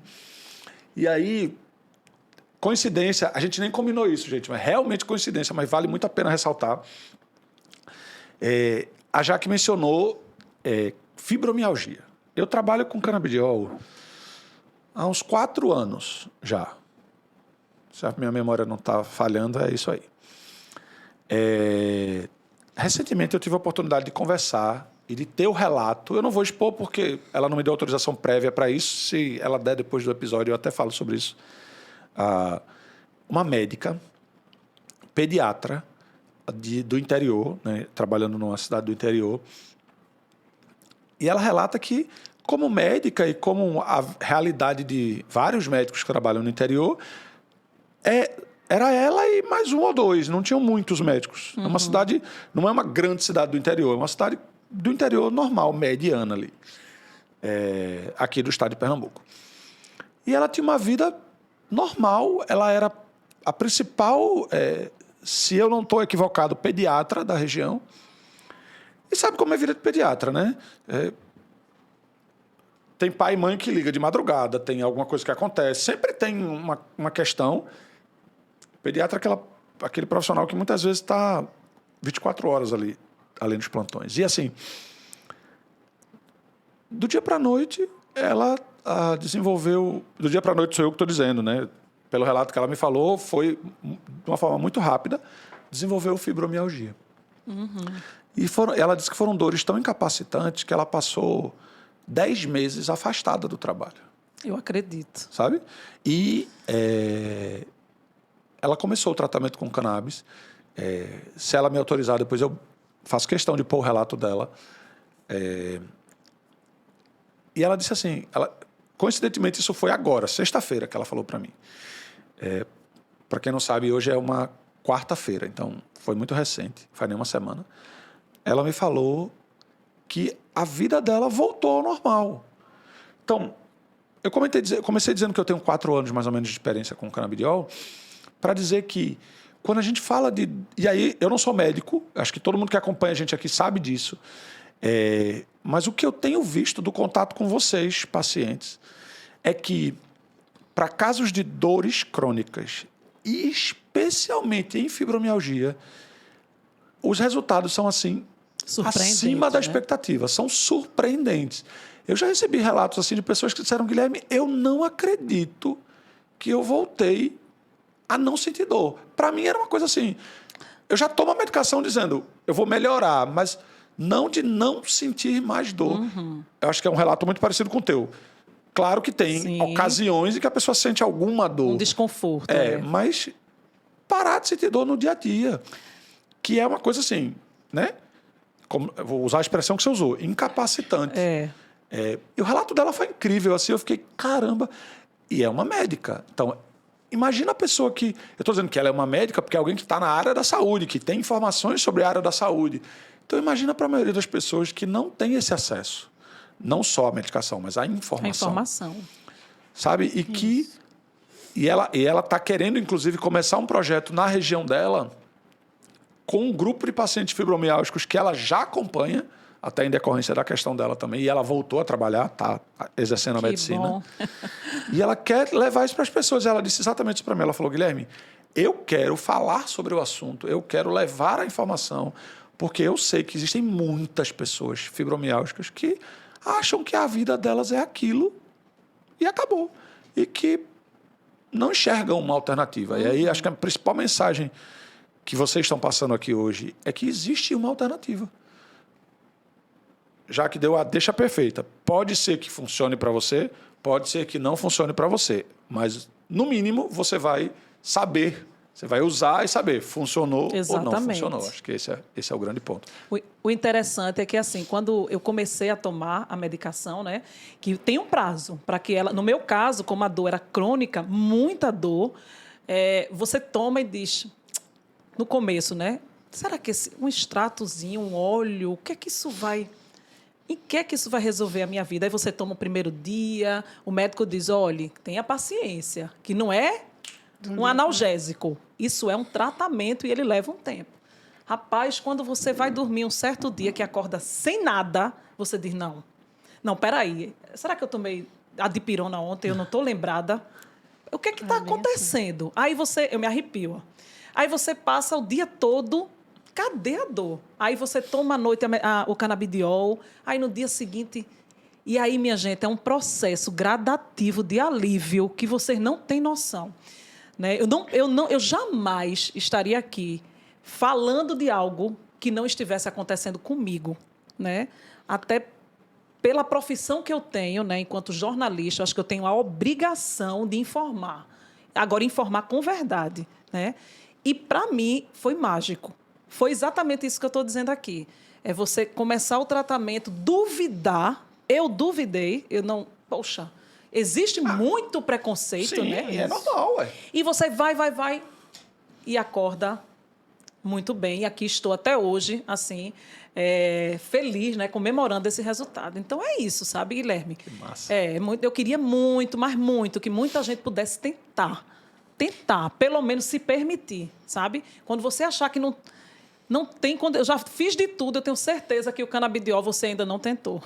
E aí, coincidência, a gente nem combinou isso, gente, mas realmente coincidência, mas vale muito a pena ressaltar. A Jaque mencionou fibromialgia. Eu trabalho com canabidiol há uns 4 anos já. Se a minha memória não está falhando, é isso aí. Recentemente eu tive a oportunidade de conversar e de ter o relato. Eu não vou expor porque ela não me deu autorização prévia para isso. Se ela der depois do episódio, eu até falo sobre isso. Uma médica, pediatra, do interior, né, trabalhando numa cidade do interior, e ela relata que, como médica e como a realidade de vários médicos que trabalham no interior, era ela e mais 1 ou 2, não tinham muitos médicos. É uma cidade, não é uma grande cidade do interior, é uma cidade do interior normal, mediana ali, aqui do estado de Pernambuco. E ela tinha uma vida normal, ela era a principal... se eu não estou equivocado, pediatra da região. E sabe como é a vida de pediatra, né? Tem pai e mãe que liga de madrugada, tem alguma coisa que acontece. Sempre tem uma questão. Pediatra é aquele profissional que muitas vezes está 24 horas ali, além dos plantões. E assim, do dia para a noite, ela desenvolveu... Do dia para a noite sou eu que estou dizendo, né? Pelo relato que ela me falou, foi de uma forma muito rápida, desenvolveu fibromialgia. E ela disse que foram dores tão incapacitantes que ela passou 10 meses afastada do trabalho. Eu acredito. Sabe? E ela começou o tratamento com cannabis. Se ela me autorizar, depois eu faço questão de pôr o relato dela. E ela disse assim... Coincidentemente, isso foi agora, sexta-feira, que ela falou para mim. Para quem não sabe, hoje é uma quarta-feira, então foi muito recente, faz nem uma semana. Ela me falou que a vida dela voltou ao normal. Então, eu comecei dizendo que eu tenho 4 anos, mais ou menos, de experiência com canabidiol, para dizer que quando a gente fala de... E aí, eu não sou médico, acho que todo mundo que acompanha a gente aqui sabe disso, mas o que eu tenho visto do contato com vocês, pacientes, é que para casos de dores crônicas, e especialmente em fibromialgia, os resultados são assim, acima da expectativa, são surpreendentes. Eu já recebi relatos assim de pessoas que disseram: Guilherme, eu não acredito que eu voltei a não sentir dor. Para mim era uma coisa assim, eu já tomo a medicação dizendo, eu vou melhorar, mas não de não sentir mais dor. Eu acho que é um relato muito parecido com o teu. Claro que tem ocasiões em que a pessoa sente alguma dor. Um desconforto. Mas parar de sentir dor no dia a dia. Que é uma coisa assim, né? Vou usar a expressão que você usou, incapacitante. E o relato dela foi incrível, assim, eu fiquei, caramba. E é uma médica. Então, imagina a pessoa que... Eu estou dizendo que ela é uma médica porque é alguém que está na área da saúde, que tem informações sobre a área da saúde. Então, imagina para a maioria das pessoas que não tem esse acesso. Não só a medicação, mas a informação. A informação. Sabe? E que... E ela está querendo, inclusive, começar um projeto na região dela com um grupo de pacientes fibromialgicos que ela já acompanha, até em decorrência da questão dela também, e ela voltou a trabalhar, está exercendo a medicina. Bom. E ela quer levar isso para as pessoas. Ela disse exatamente isso para mim. Ela falou: Guilherme, eu quero falar sobre o assunto, eu quero levar a informação, porque eu sei que existem muitas pessoas fibromialgicas que acham que a vida delas é aquilo e acabou. E que não enxergam uma alternativa. E aí acho que a principal mensagem que vocês estão passando aqui hoje é que existe uma alternativa. Já que deu a deixa perfeita. Pode ser que funcione para você, pode ser que não funcione para você, mas no mínimo, você vai saber, você vai usar e saber, funcionou ou não Exatamente. funcionou. Acho que esse é o grande ponto. O interessante é que, assim, quando eu comecei a tomar a medicação, né, que tem um prazo para que ela... No meu caso, como a dor era crônica, muita dor, você toma e diz, no começo, né, será que um extratozinho, um óleo, o que é que isso vai... Em que é que isso vai resolver a minha vida? Aí você toma o primeiro dia, o médico diz, olha, tenha paciência, que não é um analgésico. Isso é um tratamento e ele leva um tempo. Rapaz, quando você vai dormir um certo dia que acorda sem nada, você diz, não, peraí, será que eu tomei a dipirona ontem? Eu não estou lembrada. O que é que está acontecendo? Aí eu me arrepio. Aí você passa o dia todo... Cadê a dor? Aí você toma à noite o canabidiol, aí no dia seguinte... E aí, minha gente, é um processo gradativo de alívio que vocês não têm noção. Né? Eu jamais estaria aqui falando de algo que não estivesse acontecendo comigo. Né? Até pela profissão que eu tenho, né, enquanto jornalista, acho que eu tenho a obrigação de informar. Agora, informar com verdade. Né? E, para mim, foi mágico. Foi exatamente isso que eu estou dizendo aqui. É você começar o tratamento, duvidar. Eu duvidei, eu não... Poxa, existe muito preconceito, sim, né? É normal, ué. E você vai e acorda muito bem. E aqui estou até hoje, assim, feliz, né, comemorando esse resultado. Então, é isso, sabe, Guilherme? Que massa. Eu queria muito, mas muito, que muita gente pudesse tentar, pelo menos se permitir, sabe? Quando você achar que não tem... Eu já fiz de tudo, eu tenho certeza que o canabidiol você ainda não tentou.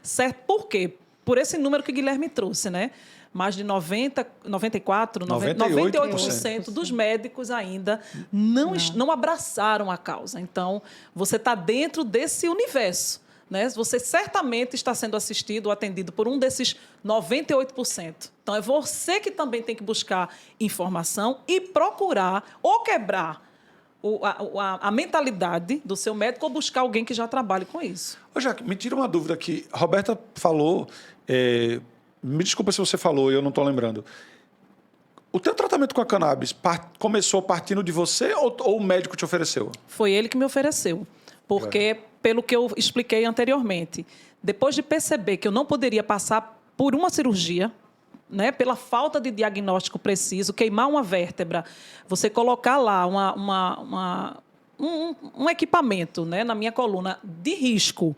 Certo? Por quê? Por esse número que o Guilherme trouxe, né? Mais de 98% dos médicos ainda não abraçaram a causa. Então, você está dentro desse universo. Né? Você certamente está sendo assistido ou atendido por um desses 98%. Então, é você que também tem que buscar informação e procurar ou quebrar a mentalidade do seu médico ou buscar alguém que já trabalhe com isso. Ô, Jaque, me tira uma dúvida aqui. A Roberta falou... me desculpa se você falou e eu não estou lembrando. O teu tratamento com a cannabis começou partindo de você ou o médico te ofereceu? Foi ele que me ofereceu. Porque, pelo que eu expliquei anteriormente, depois de perceber que eu não poderia passar por uma cirurgia... Né, pela falta de diagnóstico preciso, queimar uma vértebra, você colocar lá um equipamento, né, na minha coluna de risco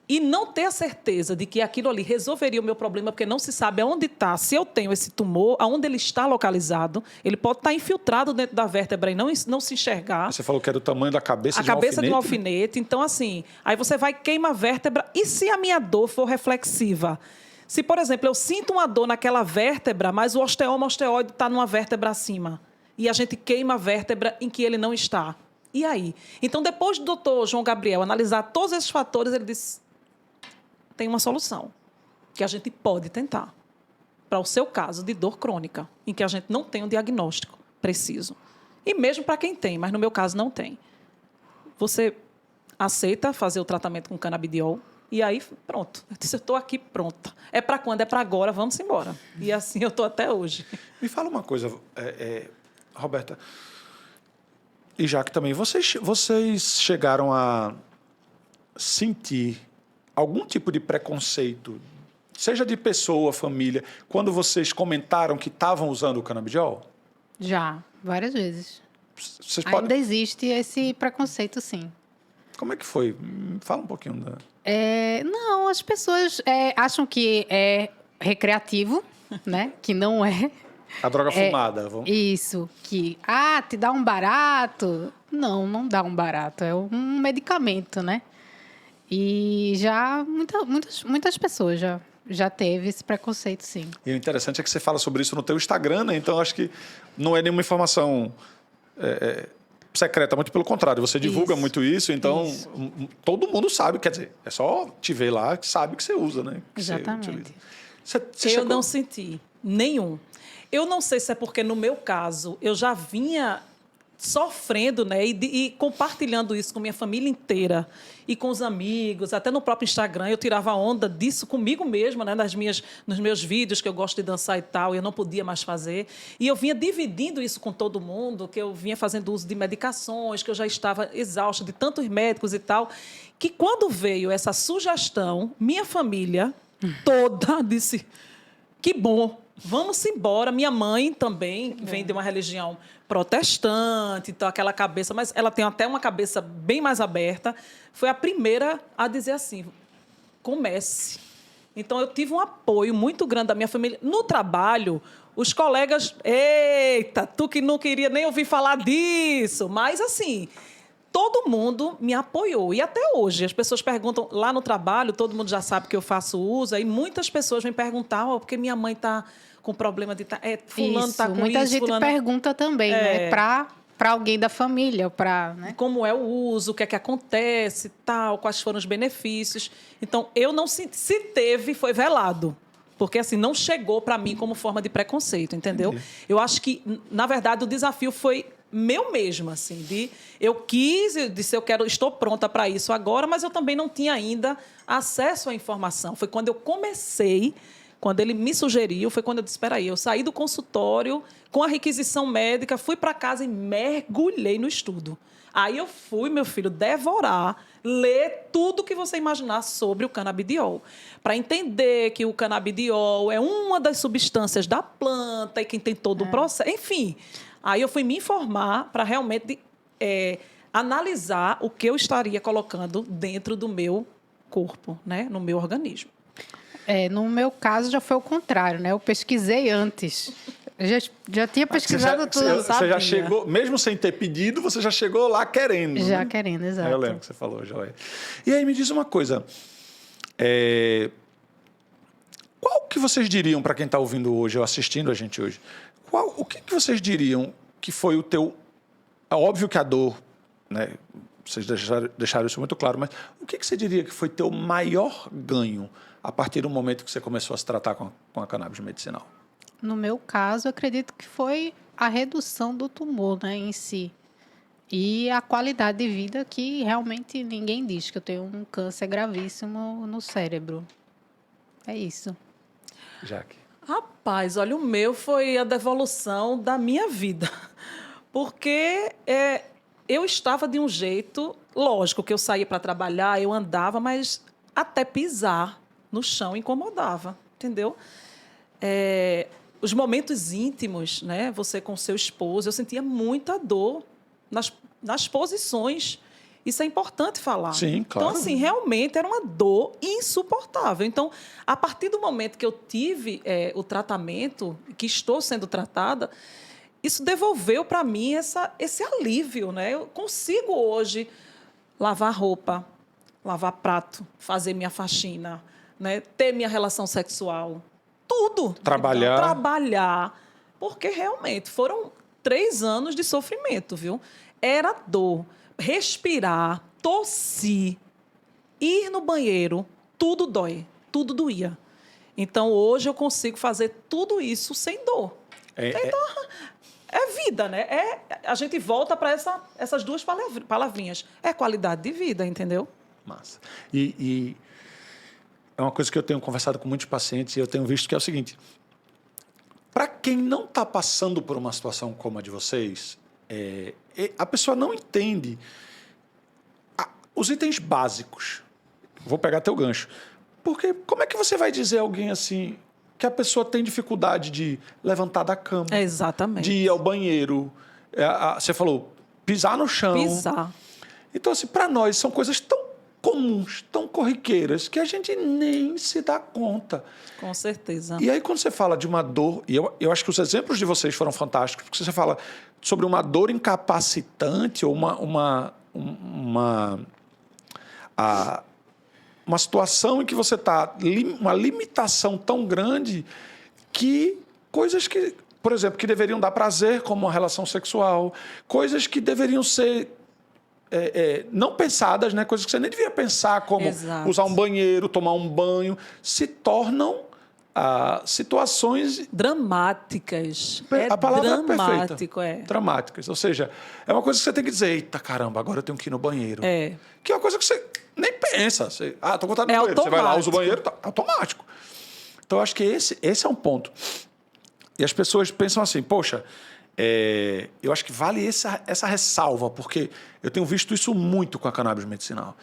e não ter a certeza de que aquilo ali resolveria o meu problema, porque não se sabe aonde está, se eu tenho esse tumor, aonde ele está localizado, ele pode estar infiltrado dentro da vértebra e não se enxergar. Você falou que é do tamanho da cabeça de um alfinete? A cabeça de um alfinete. Então, assim, aí você vai queimar a vértebra e se a minha dor for reflexiva? Se, por exemplo, eu sinto uma dor naquela vértebra, mas o osteoide está numa vértebra acima, e a gente queima a vértebra em que ele não está. E aí? Então, depois do doutor João Gabriel analisar todos esses fatores, ele disse, tem uma solução que a gente pode tentar para o seu caso de dor crônica, em que a gente não tem um diagnóstico preciso. E mesmo para quem tem, mas no meu caso não tem. Você aceita fazer o tratamento com canabidiol, e aí, pronto. Eu disse, eu estou aqui pronta. É para quando? É para agora, vamos embora. E assim eu estou até hoje. Me fala uma coisa, Roberta, e Jaque também, vocês chegaram a sentir algum tipo de preconceito, seja de pessoa, família, quando vocês comentaram que estavam usando o canabidiol? Já, várias vezes. Vocês Ainda existe esse preconceito, sim. Como é que foi? Fala um pouquinho da... Não, as pessoas acham que é recreativo, né? Que não é. A droga fumada. Isso, que te dá um barato. Não dá um barato, é um medicamento, né? E já muitas pessoas já teve esse preconceito, sim. E o interessante é que você fala sobre isso no teu Instagram, né? Então acho que não é nenhuma informação secreta, muito pelo contrário, você divulga muito isso, então todo mundo sabe, quer dizer, é só te ver lá que sabe que você usa, né? Que exatamente. Eu não senti nenhum. Eu não sei se é porque, no meu caso, eu já vinha sofrendo, né? E compartilhando isso com minha família inteira e com os amigos, até no próprio Instagram, eu tirava onda disso comigo mesma, né? Nos meus vídeos, que eu gosto de dançar e tal, e eu não podia mais fazer. E eu vinha dividindo isso com todo mundo, que eu vinha fazendo uso de medicações, que eu já estava exausta de tantos médicos e tal, que quando veio essa sugestão, minha família toda disse, que bom, vamos embora. Minha mãe também vem de uma religião protestante, então aquela cabeça, mas ela tem até uma cabeça bem mais aberta, foi a primeira a dizer assim, comece. Então, eu tive um apoio muito grande da minha família. No trabalho, os colegas, eita, tu que não queria nem ouvir falar disso, mas assim, todo mundo me apoiou. E até hoje, as pessoas perguntam, lá no trabalho, todo mundo já sabe que eu faço uso, aí muitas pessoas vêm perguntar, porque minha mãe está com problema de... fulano está com muita isso, gente fulano... pergunta também, né? Para alguém da família, para, né? Como é o uso, o que é que acontece, tal, quais foram os benefícios. Então, eu não se teve, foi velado. Porque, assim, não chegou para mim como forma de preconceito, entendeu? Entendi. Eu acho que, na verdade, o desafio foi meu mesmo, assim, eu disse, estou pronta para isso agora, mas eu também não tinha ainda acesso à informação. Foi quando eu comecei, quando ele me sugeriu, foi quando eu disse, espera aí, eu saí do consultório com a requisição médica, fui para casa e mergulhei no estudo. Aí eu fui, meu filho, devorar, ler tudo que você imaginar sobre o canabidiol, para entender que o canabidiol é uma das substâncias da planta e que tem todo o processo, enfim. Aí eu fui me informar para realmente analisar o que eu estaria colocando dentro do meu corpo, né, no meu organismo. No meu caso, já foi o contrário, né? Eu pesquisei antes. Eu já tinha pesquisado tudo, Você já chegou, mesmo sem ter pedido, você já chegou lá querendo. Já, né? querendo, exato. Eu lembro que você falou, Joia. E aí, me diz uma coisa. Qual que vocês diriam, para quem está ouvindo hoje ou assistindo a gente hoje, o que vocês diriam que foi o teu... É óbvio que a dor, né? Vocês deixaram isso muito claro, mas o que você diria que foi teu maior ganho a partir do momento que você começou a se tratar com a cannabis medicinal? No meu caso, eu acredito que foi a redução do tumor, né, em si. E a qualidade de vida que realmente ninguém diz, que eu tenho um câncer gravíssimo no cérebro. É isso. Jaque. Rapaz, olha, o meu foi a devolução da minha vida. Porque eu estava de um jeito... Lógico que eu saía para trabalhar, eu andava, mas até pisar no chão incomodava, entendeu? Os momentos íntimos, né? Você com seu esposo, eu sentia muita dor nas posições. Isso é importante falar. Sim, claro. Então, assim, realmente era uma dor insuportável. Então, a partir do momento que eu tive o tratamento, que estou sendo tratada, isso devolveu para mim esse alívio, né? Eu consigo hoje lavar roupa, lavar prato, fazer minha faxina, né? Ter minha relação sexual, tudo. Trabalhar. Então, trabalhar. Porque realmente foram 3 anos de sofrimento, viu? Era dor. Respirar, tossir, ir no banheiro, tudo dói, tudo doía. Então, hoje eu consigo fazer tudo isso sem dor. Então, é vida, né? A gente volta para essas duas palavrinhas. É qualidade de vida, entendeu? Massa. E é uma coisa que eu tenho conversado com muitos pacientes e eu tenho visto que é o seguinte: para quem não está passando por uma situação como a de vocês, a pessoa não entende os itens básicos. Vou pegar teu gancho. Porque como é que você vai dizer a alguém assim que a pessoa tem dificuldade de levantar da cama, Exatamente, de ir ao banheiro, você falou, pisar no chão. Pisar. Então, assim, para nós são coisas tão comuns, tão corriqueiras, que a gente nem se dá conta. Com certeza. E aí, quando você fala de uma dor, e eu acho que os exemplos de vocês foram fantásticos, porque você fala sobre uma dor incapacitante ou uma situação em que você está, uma limitação tão grande que coisas que, por exemplo, que deveriam dar prazer, como uma relação sexual, coisas que deveriam ser não pensadas, né? Coisas que você nem devia pensar, como Exato. usar um banheiro, tomar um banho, se tornam situações... Dramáticas. A palavra é dramático, perfeita. Dramáticas. Ou seja, é uma coisa que você tem que dizer, eita, caramba, agora eu tenho que ir no banheiro. Que é uma coisa que você nem pensa. Você, tô com vontade de ir no banheiro. Você vai lá, usa o banheiro, tá automático. Então, eu acho que esse é um ponto. E as pessoas pensam assim, poxa, eu acho que vale essa ressalva, porque eu tenho visto isso muito com a cannabis medicinal.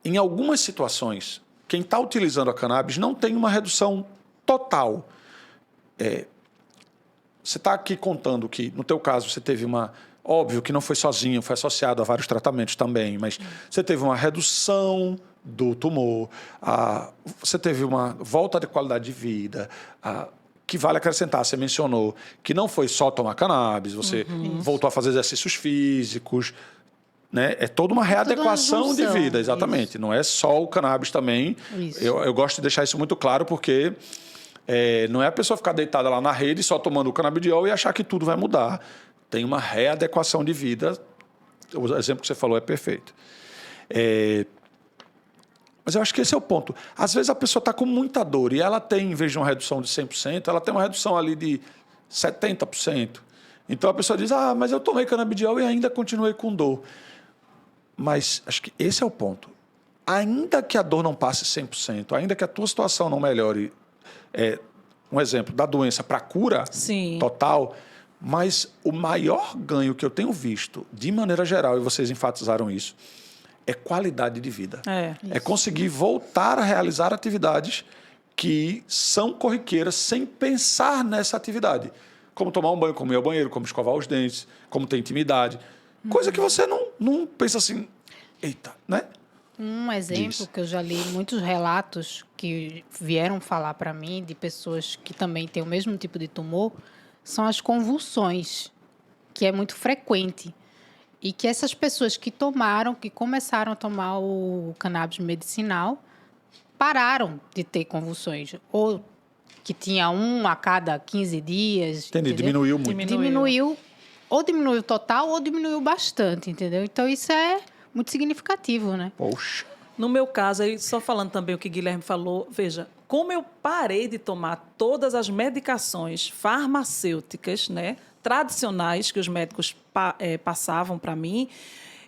Em algumas situações, quem está utilizando a cannabis não tem uma redução total. Você está aqui contando que, no teu caso, você teve uma... Óbvio que não foi sozinho, foi associado a vários tratamentos também, mas você teve uma redução do tumor, você teve uma volta de qualidade de vida, que vale acrescentar, você mencionou que não foi só tomar cannabis, você voltou a fazer exercícios físicos, né? É toda uma readequação de vida, exatamente. Isso. Não é só o cannabis também. Eu gosto de deixar isso muito claro, porque não é a pessoa ficar deitada lá na rede só tomando o canabidiol e achar que tudo vai mudar. Tem uma readequação de vida. O exemplo que você falou é perfeito. Mas eu acho que esse é o ponto. Às vezes a pessoa está com muita dor e ela tem, em vez de uma redução de 100%, ela tem uma redução ali de 70%. Então a pessoa diz, mas eu tomei canabidiol e ainda continuei com dor. Mas acho que esse é o ponto. Ainda que a dor não passe 100%, ainda que a tua situação não melhore, um exemplo, da doença para cura total, mas o maior ganho que eu tenho visto, de maneira geral, e vocês enfatizaram isso, é qualidade de vida. É conseguir voltar a realizar atividades que são corriqueiras sem pensar nessa atividade. Como tomar um banho, como ir ao banheiro, como escovar os dentes, como ter intimidade. Coisa que você não pensa assim, eita, né? Um exemplo que eu já li muitos relatos que vieram falar para mim de pessoas que também têm o mesmo tipo de tumor são as convulsões, que é muito frequente. E que essas pessoas que começaram a tomar o cannabis medicinal, pararam de ter convulsões. Ou que tinha a cada 15 dias. Entendi, diminuiu muito. Diminuiu, ou diminuiu total, ou diminuiu bastante, entendeu? Então, isso é muito significativo, né? Poxa. No meu caso, aí, só falando também o que o Guilherme falou, veja, como eu parei de tomar todas as medicações farmacêuticas, né, tradicionais que os médicos passavam para mim,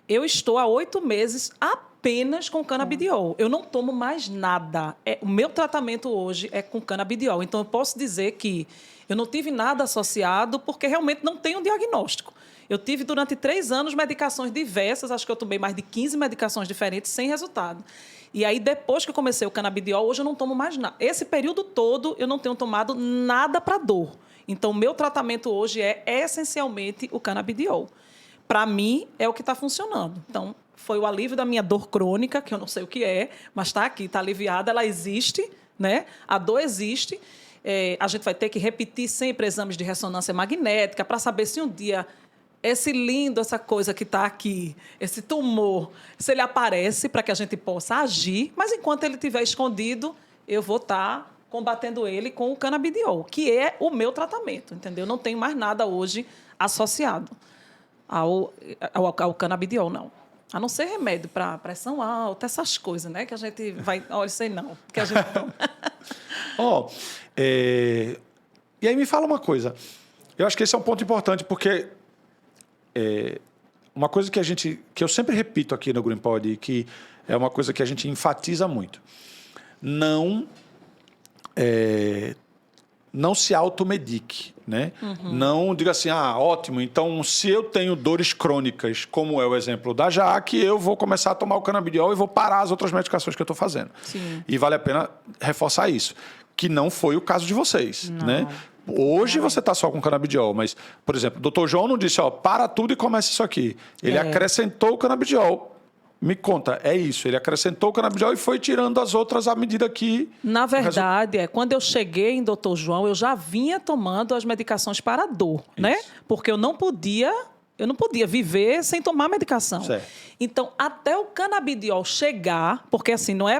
eu estou há 8 meses apenas com canabidiol. Eu não tomo mais nada. O meu tratamento hoje é com canabidiol. Então, eu posso dizer que eu não tive nada associado porque realmente não tenho um diagnóstico. Eu tive, durante 3 anos, medicações diversas. Acho que eu tomei mais de 15 medicações diferentes sem resultado. E aí, depois que eu comecei o canabidiol, hoje eu não tomo mais nada. Esse período todo, eu não tenho tomado nada para dor. Então, o meu tratamento hoje é essencialmente o canabidiol. Para mim, é o que está funcionando. Então, foi o alívio da minha dor crônica, que eu não sei o que é, mas está aqui, está aliviada, ela existe, né? A dor existe. A gente vai ter que repetir sempre exames de ressonância magnética para saber se um dia essa coisa que está aqui, esse tumor, se ele aparece para que a gente possa agir, mas enquanto ele estiver escondido, eu vou estar combatendo ele com o canabidiol, que é o meu tratamento, entendeu? Não tenho mais nada hoje associado ao canabidiol, não. A não ser remédio para pressão alta, essas coisas, né? Que a gente vai... Olha, sei não, que a gente toma. E aí me fala uma coisa. Eu acho que esse é um ponto importante, porque uma coisa que eu sempre repito aqui no Green Pod, e que é uma coisa que a gente enfatiza muito. Não se automedique, né? Não diga assim, ótimo, então se eu tenho dores crônicas, como é o exemplo da Jaque, eu vou começar a tomar o canabidiol e vou parar as outras medicações que eu estou fazendo. Sim. E vale a pena reforçar isso, que não foi o caso de vocês, né? Hoje você está só com canabidiol, mas, por exemplo, o Dr. João não disse, para tudo e começa isso aqui. Ele acrescentou o canabidiol. Me conta, é isso. Ele acrescentou o canabidiol e foi tirando as outras à medida que... Na verdade, quando eu cheguei em Dr. João, eu já vinha tomando as medicações para a dor, né? Porque eu não podia viver sem tomar medicação. Certo. Então, até o canabidiol chegar, porque assim, não é...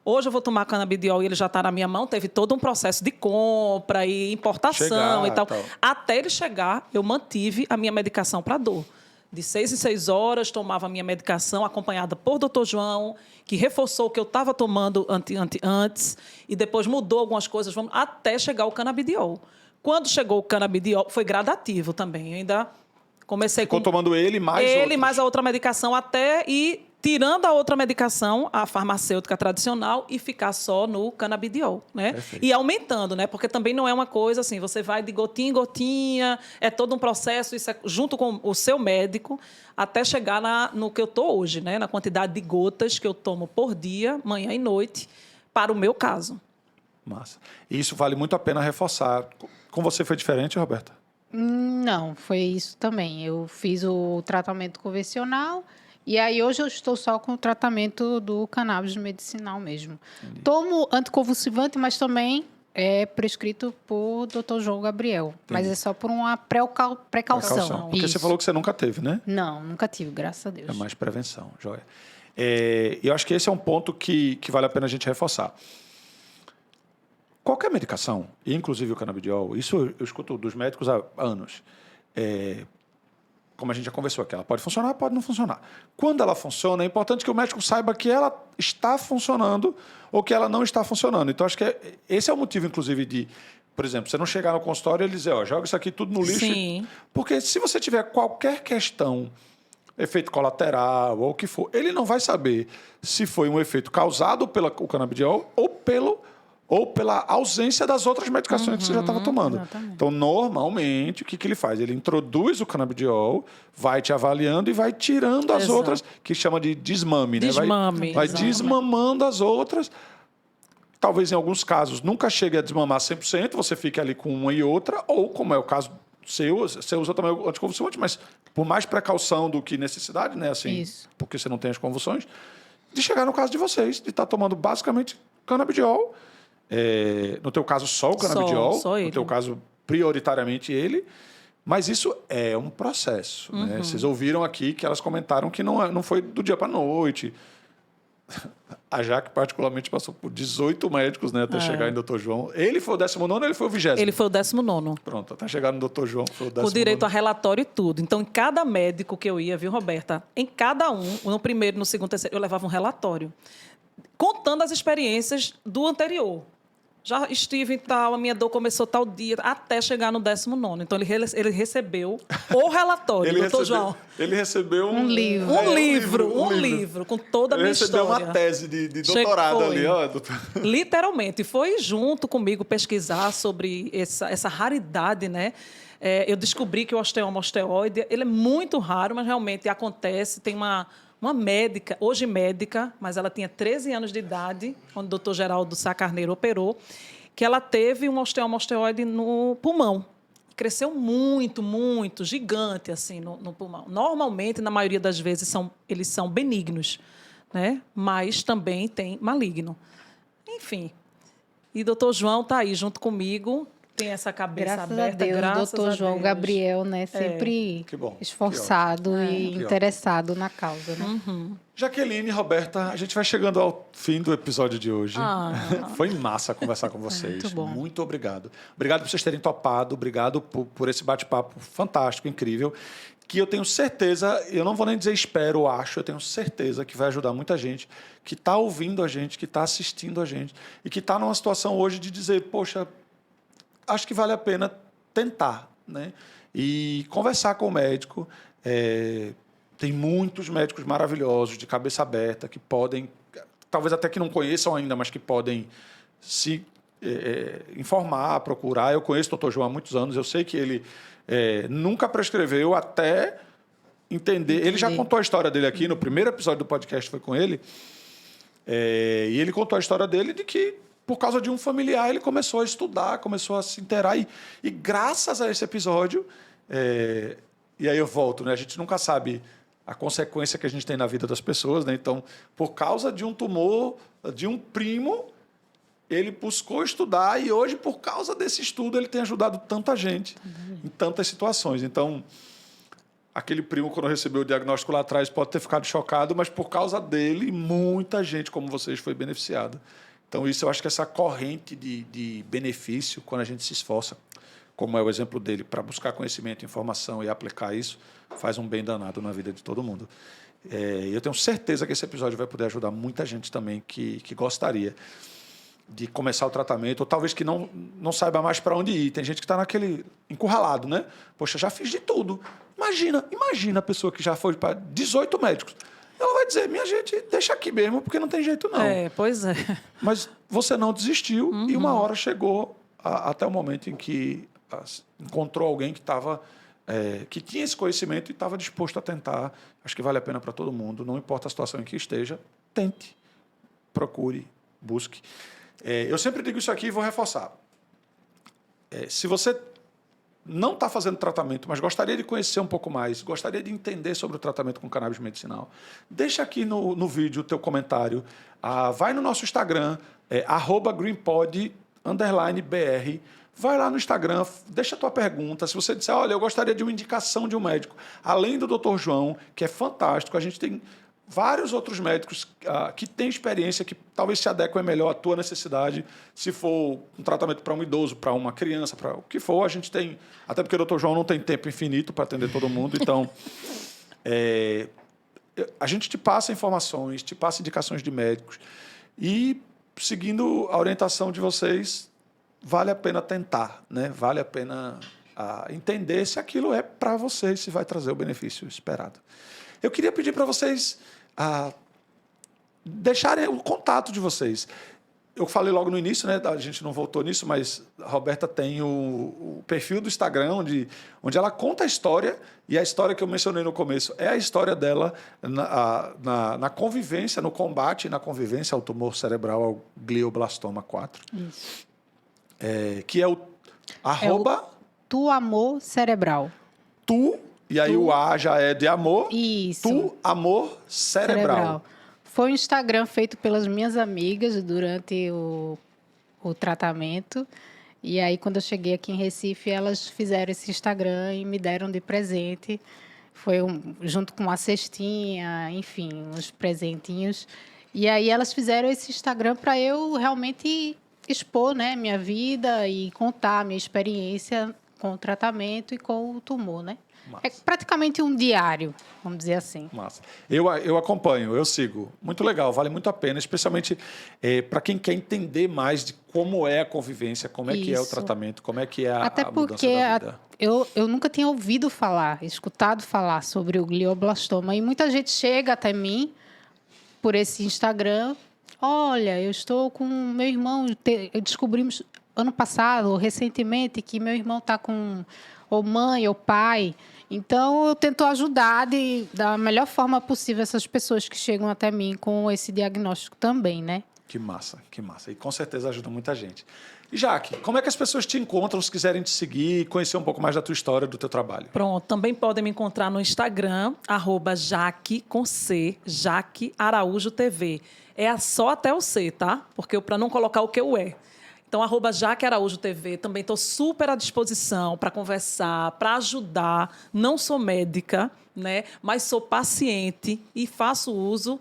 Hoje eu vou tomar canabidiol e ele já está na minha mão. Teve todo um processo de compra e importação e tal. Até ele chegar, eu mantive a minha medicação para dor. De 6 em 6 horas, tomava a minha medicação, acompanhada por Dr. João, que reforçou o que eu estava tomando antes, e depois mudou algumas coisas, até chegar o canabidiol. Quando chegou o canabidiol, foi gradativo também. Eu ainda comecei Ficou tomando ele mais mais a outra medicação, até ir tirando a outra medicação, a farmacêutica tradicional, e ficar só no canabidiol, né? Perfeito. E aumentando, né? Porque também não é uma coisa assim, você vai de gotinha em gotinha, é todo um processo, isso é junto com o seu médico, até chegar no que eu estou hoje, né? Na quantidade de gotas que eu tomo por dia, manhã e noite, para o meu caso. Massa. E isso vale muito a pena reforçar. Com você foi diferente, Roberta? Não, foi isso também. Eu fiz o tratamento convencional e aí hoje eu estou só com o tratamento do cannabis medicinal mesmo. Entendi. Tomo anticonvulsivante, mas também é prescrito por Dr. João Gabriel. Entendi. Mas é só por uma precaução. Porque você Isso. falou que você nunca teve, né? Não, nunca tive, graças a Deus. É mais prevenção, joia. E eu acho que esse é um ponto que vale a pena a gente reforçar. Qualquer medicação, inclusive o canabidiol, isso eu escuto dos médicos há anos. Como a gente já conversou aqui, ela pode funcionar, pode não funcionar. Quando ela funciona, é importante que o médico saiba que ela está funcionando ou que ela não está funcionando. Então, acho que esse é o motivo, inclusive, de, por exemplo, você não chegar no consultório e ele dizer, joga isso aqui tudo no lixo. Sim. Porque se você tiver qualquer questão, efeito colateral ou o que for, ele não vai saber se foi um efeito causado pelo canabidiol ou pela ausência das outras medicações que você já estava tomando. Exatamente. Então, normalmente, o que ele faz? Ele introduz o canabidiol, vai te avaliando e vai tirando as Exato. outras, que chama de desmame, né? Desmame, Vai exato. desmamando as outras. Talvez, em alguns casos, nunca chegue a desmamar 100%, você fique ali com uma e outra, ou, como é o caso seu, você usa também o anticonvulsivante, mas por mais precaução do que necessidade, né? Assim, Isso. porque você não tem as convulsões, de chegar no caso de vocês, de estar tomando basicamente canabidiol. No teu caso, só o canabidiol. Só ele. No teu caso, prioritariamente ele. Mas isso é um processo. Né? Vocês ouviram aqui que elas comentaram que não foi do dia para a noite. A Jaque, particularmente, passou por 18 médicos, né, até chegar em Dr. João. Ele foi o 19º ou ele foi o 20º? Ele foi o 19º. Pronto, até chegar no Dr. João, foi o 19º. Com direito a relatório e tudo. Então, em cada médico que eu ia, viu, Roberta? Em cada no primeiro, no segundo, terceiro, eu levava um relatório, contando as experiências do anterior. Já estive em tal, a minha dor começou tal dia, até chegar no 19º. Então, ele recebeu o relatório, doutor João. Ele recebeu Um livro. Um livro, com toda a minha história. Ele recebeu uma tese de doutorado Foi. ali. Ó, doutor. Literalmente. Foi junto comigo pesquisar sobre essa raridade, né? Eu descobri que o osteoma osteoide, ele é muito raro, mas realmente acontece. Tem uma médica, hoje médica, mas ela tinha 13 anos de idade, quando o doutor Geraldo Sá Carneiro operou, que ela teve um osteoma osteoide no pulmão. Cresceu muito, muito, gigante assim no pulmão. Normalmente, na maioria das vezes, eles são benignos, né? Mas também tem maligno. Enfim. E o doutor João está aí junto comigo, tem essa cabeça Graças aberta. a Deus, graças doutor a João Deus. Gabriel, né? Sempre Que bom, esforçado que e ótimo. interessado na causa, né? Jaqueline, Roberta, a gente vai chegando ao fim do episódio de hoje. Foi massa conversar com vocês. Muito bom. Muito obrigado. Obrigado por vocês terem topado, obrigado por esse bate-papo fantástico, incrível, que eu tenho certeza, eu não vou nem dizer espero ou acho, eu tenho certeza que vai ajudar muita gente que está ouvindo a gente, que está assistindo a gente e que está numa situação hoje de dizer, poxa, acho que vale a pena tentar, né? E conversar com o médico. Tem muitos médicos maravilhosos, de cabeça aberta, que podem, talvez até que não conheçam ainda, mas que podem se informar, procurar. Eu conheço o Dr. João há muitos anos, eu sei que ele nunca prescreveu até entender. Ele já contou a história dele aqui, no primeiro episódio do podcast foi com ele, e ele contou a história dele de que, por causa de um familiar, ele começou a estudar, começou a se inteirar, e graças a esse episódio, e aí eu volto, né? A gente nunca sabe a consequência que a gente tem na vida das pessoas, né? Então, por causa de um tumor de um primo, ele buscou estudar e hoje, por causa desse estudo, ele tem ajudado tanta gente em tantas situações. Então, aquele primo, quando recebeu o diagnóstico lá atrás, pode ter ficado chocado, mas por causa dele, muita gente como vocês foi beneficiada. Então, isso eu acho que essa corrente de benefício, quando a gente se esforça, como é o exemplo dele, para buscar conhecimento, informação e aplicar isso, faz um bem danado na vida de todo mundo. Eu tenho certeza que esse episódio vai poder ajudar muita gente também que gostaria de começar o tratamento, ou talvez que não saiba mais para onde ir. Tem gente que está naquele encurralado, né? Poxa, já fiz de tudo. Imagina a pessoa que já foi para 18 médicos. Ela vai dizer, minha gente, deixa aqui mesmo, porque não tem jeito não. Pois é. Mas você não desistiu e uma hora chegou até o momento em que encontrou alguém que estava... que tinha esse conhecimento e estava disposto a tentar. Acho que vale a pena para todo mundo, não importa a situação em que esteja, tente, procure, busque. Eu sempre digo isso aqui e vou reforçar. Se você não está fazendo tratamento, mas gostaria de conhecer um pouco mais, gostaria de entender sobre o tratamento com cannabis medicinal, deixa aqui no vídeo o teu comentário. Vai no nosso Instagram, @greenpod_br. Vai lá no Instagram, deixa a tua pergunta. Se você disser, olha, eu gostaria de uma indicação de um médico, além do Dr. João, que é fantástico, a gente tem vários outros médicos que têm experiência, que talvez se adequem melhor à tua necessidade. Se for um tratamento para um idoso, para uma criança, para o que for, a gente tem... Até porque o Dr. João não tem tempo infinito para atender todo mundo, então... a gente te passa informações, te passa indicações de médicos e, seguindo a orientação de vocês, vale a pena tentar, né? Vale a pena entender se aquilo é para vocês, se vai trazer o benefício esperado. Eu queria pedir para vocês deixarem o contato de vocês. Eu falei logo no início, né? A gente não voltou nisso, mas a Roberta tem o perfil do Instagram, onde ela conta a história, e a história que eu mencionei no começo é a história dela na convivência, no combate e na convivência ao tumor cerebral, ao glioblastoma 4. Isso. Que é o Tu Amor Cerebral. E aí o A já é de amor. Isso. Tu Amor Cerebral. Foi um Instagram feito pelas minhas amigas durante o tratamento. E aí, quando eu cheguei aqui em Recife, elas fizeram esse Instagram e me deram de presente. Foi junto com uma cestinha, enfim, uns presentinhos. E aí, elas fizeram esse Instagram para eu realmente expor, né, minha vida e contar a minha experiência com o tratamento e com o tumor, né? Massa. É praticamente um diário, vamos dizer assim. Massa. Eu acompanho, eu sigo. Muito legal, vale muito a pena, especialmente para quem quer entender mais de como é a convivência, como é que é o tratamento, como é que é a mudança da vida. Eu nunca tinha ouvido falar, escutado falar sobre o glioblastoma. E muita gente chega até mim por esse Instagram. Olha, eu estou com meu irmão, descobrimos ano passado, ou recentemente, que meu irmão está com ou mãe ou pai. Então, eu tento ajudar da melhor forma possível essas pessoas que chegam até mim com esse diagnóstico também, né? Que massa, que massa. E com certeza ajuda muita gente. E Jaque, como é que as pessoas te encontram se quiserem te seguir, conhecer um pouco mais da tua história, do teu trabalho? Pronto, também podem me encontrar no Instagram, @Jaque, com C, Jaque Araújo TV. É só até o C, tá? Porque para não colocar o que eu é. Então, @Jaque Araújo TV, também estou super à disposição para conversar, para ajudar. Não sou médica, né? Mas sou paciente e faço uso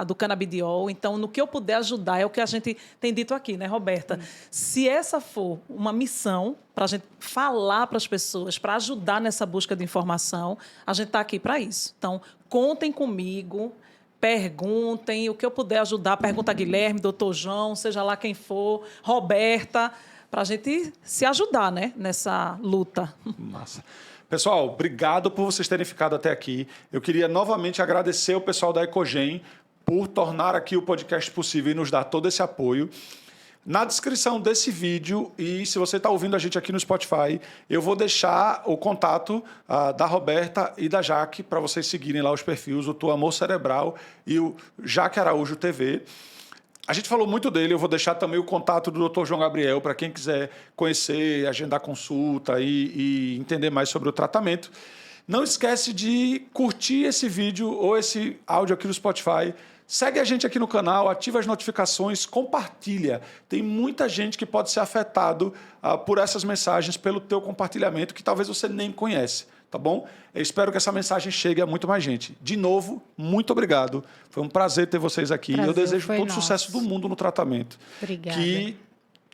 do canabidiol. Então, no que eu puder ajudar, é o que a gente tem dito aqui, né, Roberta? Se essa for uma missão para a gente falar para as pessoas, para ajudar nessa busca de informação, a gente está aqui para isso. Então, contem comigo. Perguntem, o que eu puder ajudar, pergunta a Guilherme, doutor João, seja lá quem for, Roberta, para a gente se ajudar, né, nessa luta. Massa. Pessoal, obrigado por vocês terem ficado até aqui. Eu queria novamente agradecer o pessoal da Ecogen por tornar aqui o podcast possível e nos dar todo esse apoio. Na descrição desse vídeo, e se você está ouvindo a gente aqui no Spotify, eu vou deixar o contato da Roberta e da Jaque para vocês seguirem lá os perfis, o Tu Amor Cerebral e o Jaque Araújo TV. A gente falou muito dele, eu vou deixar também o contato do Dr. João Gabriel para quem quiser conhecer, agendar consulta e entender mais sobre o tratamento. Não esquece de curtir esse vídeo ou esse áudio aqui no Spotify. Segue a gente aqui no canal, ativa as notificações, compartilha. Tem muita gente que pode ser afetado por essas mensagens, pelo teu compartilhamento, que talvez você nem conhece, tá bom? Eu espero que essa mensagem chegue a muito mais gente. De novo, muito obrigado. Foi um prazer ter vocês aqui. Eu desejo todo o sucesso do mundo no tratamento. Obrigada. Que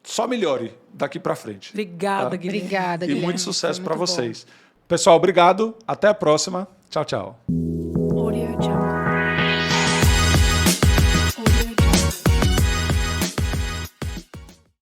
só melhore daqi para frente. Obrigada, Guilherme. Obrigada, E Guilherme. muito sucesso Foi para muito bom. vocês. Pessoal, obrigado. Até a próxima. Tchau, tchau. Audio Jungle.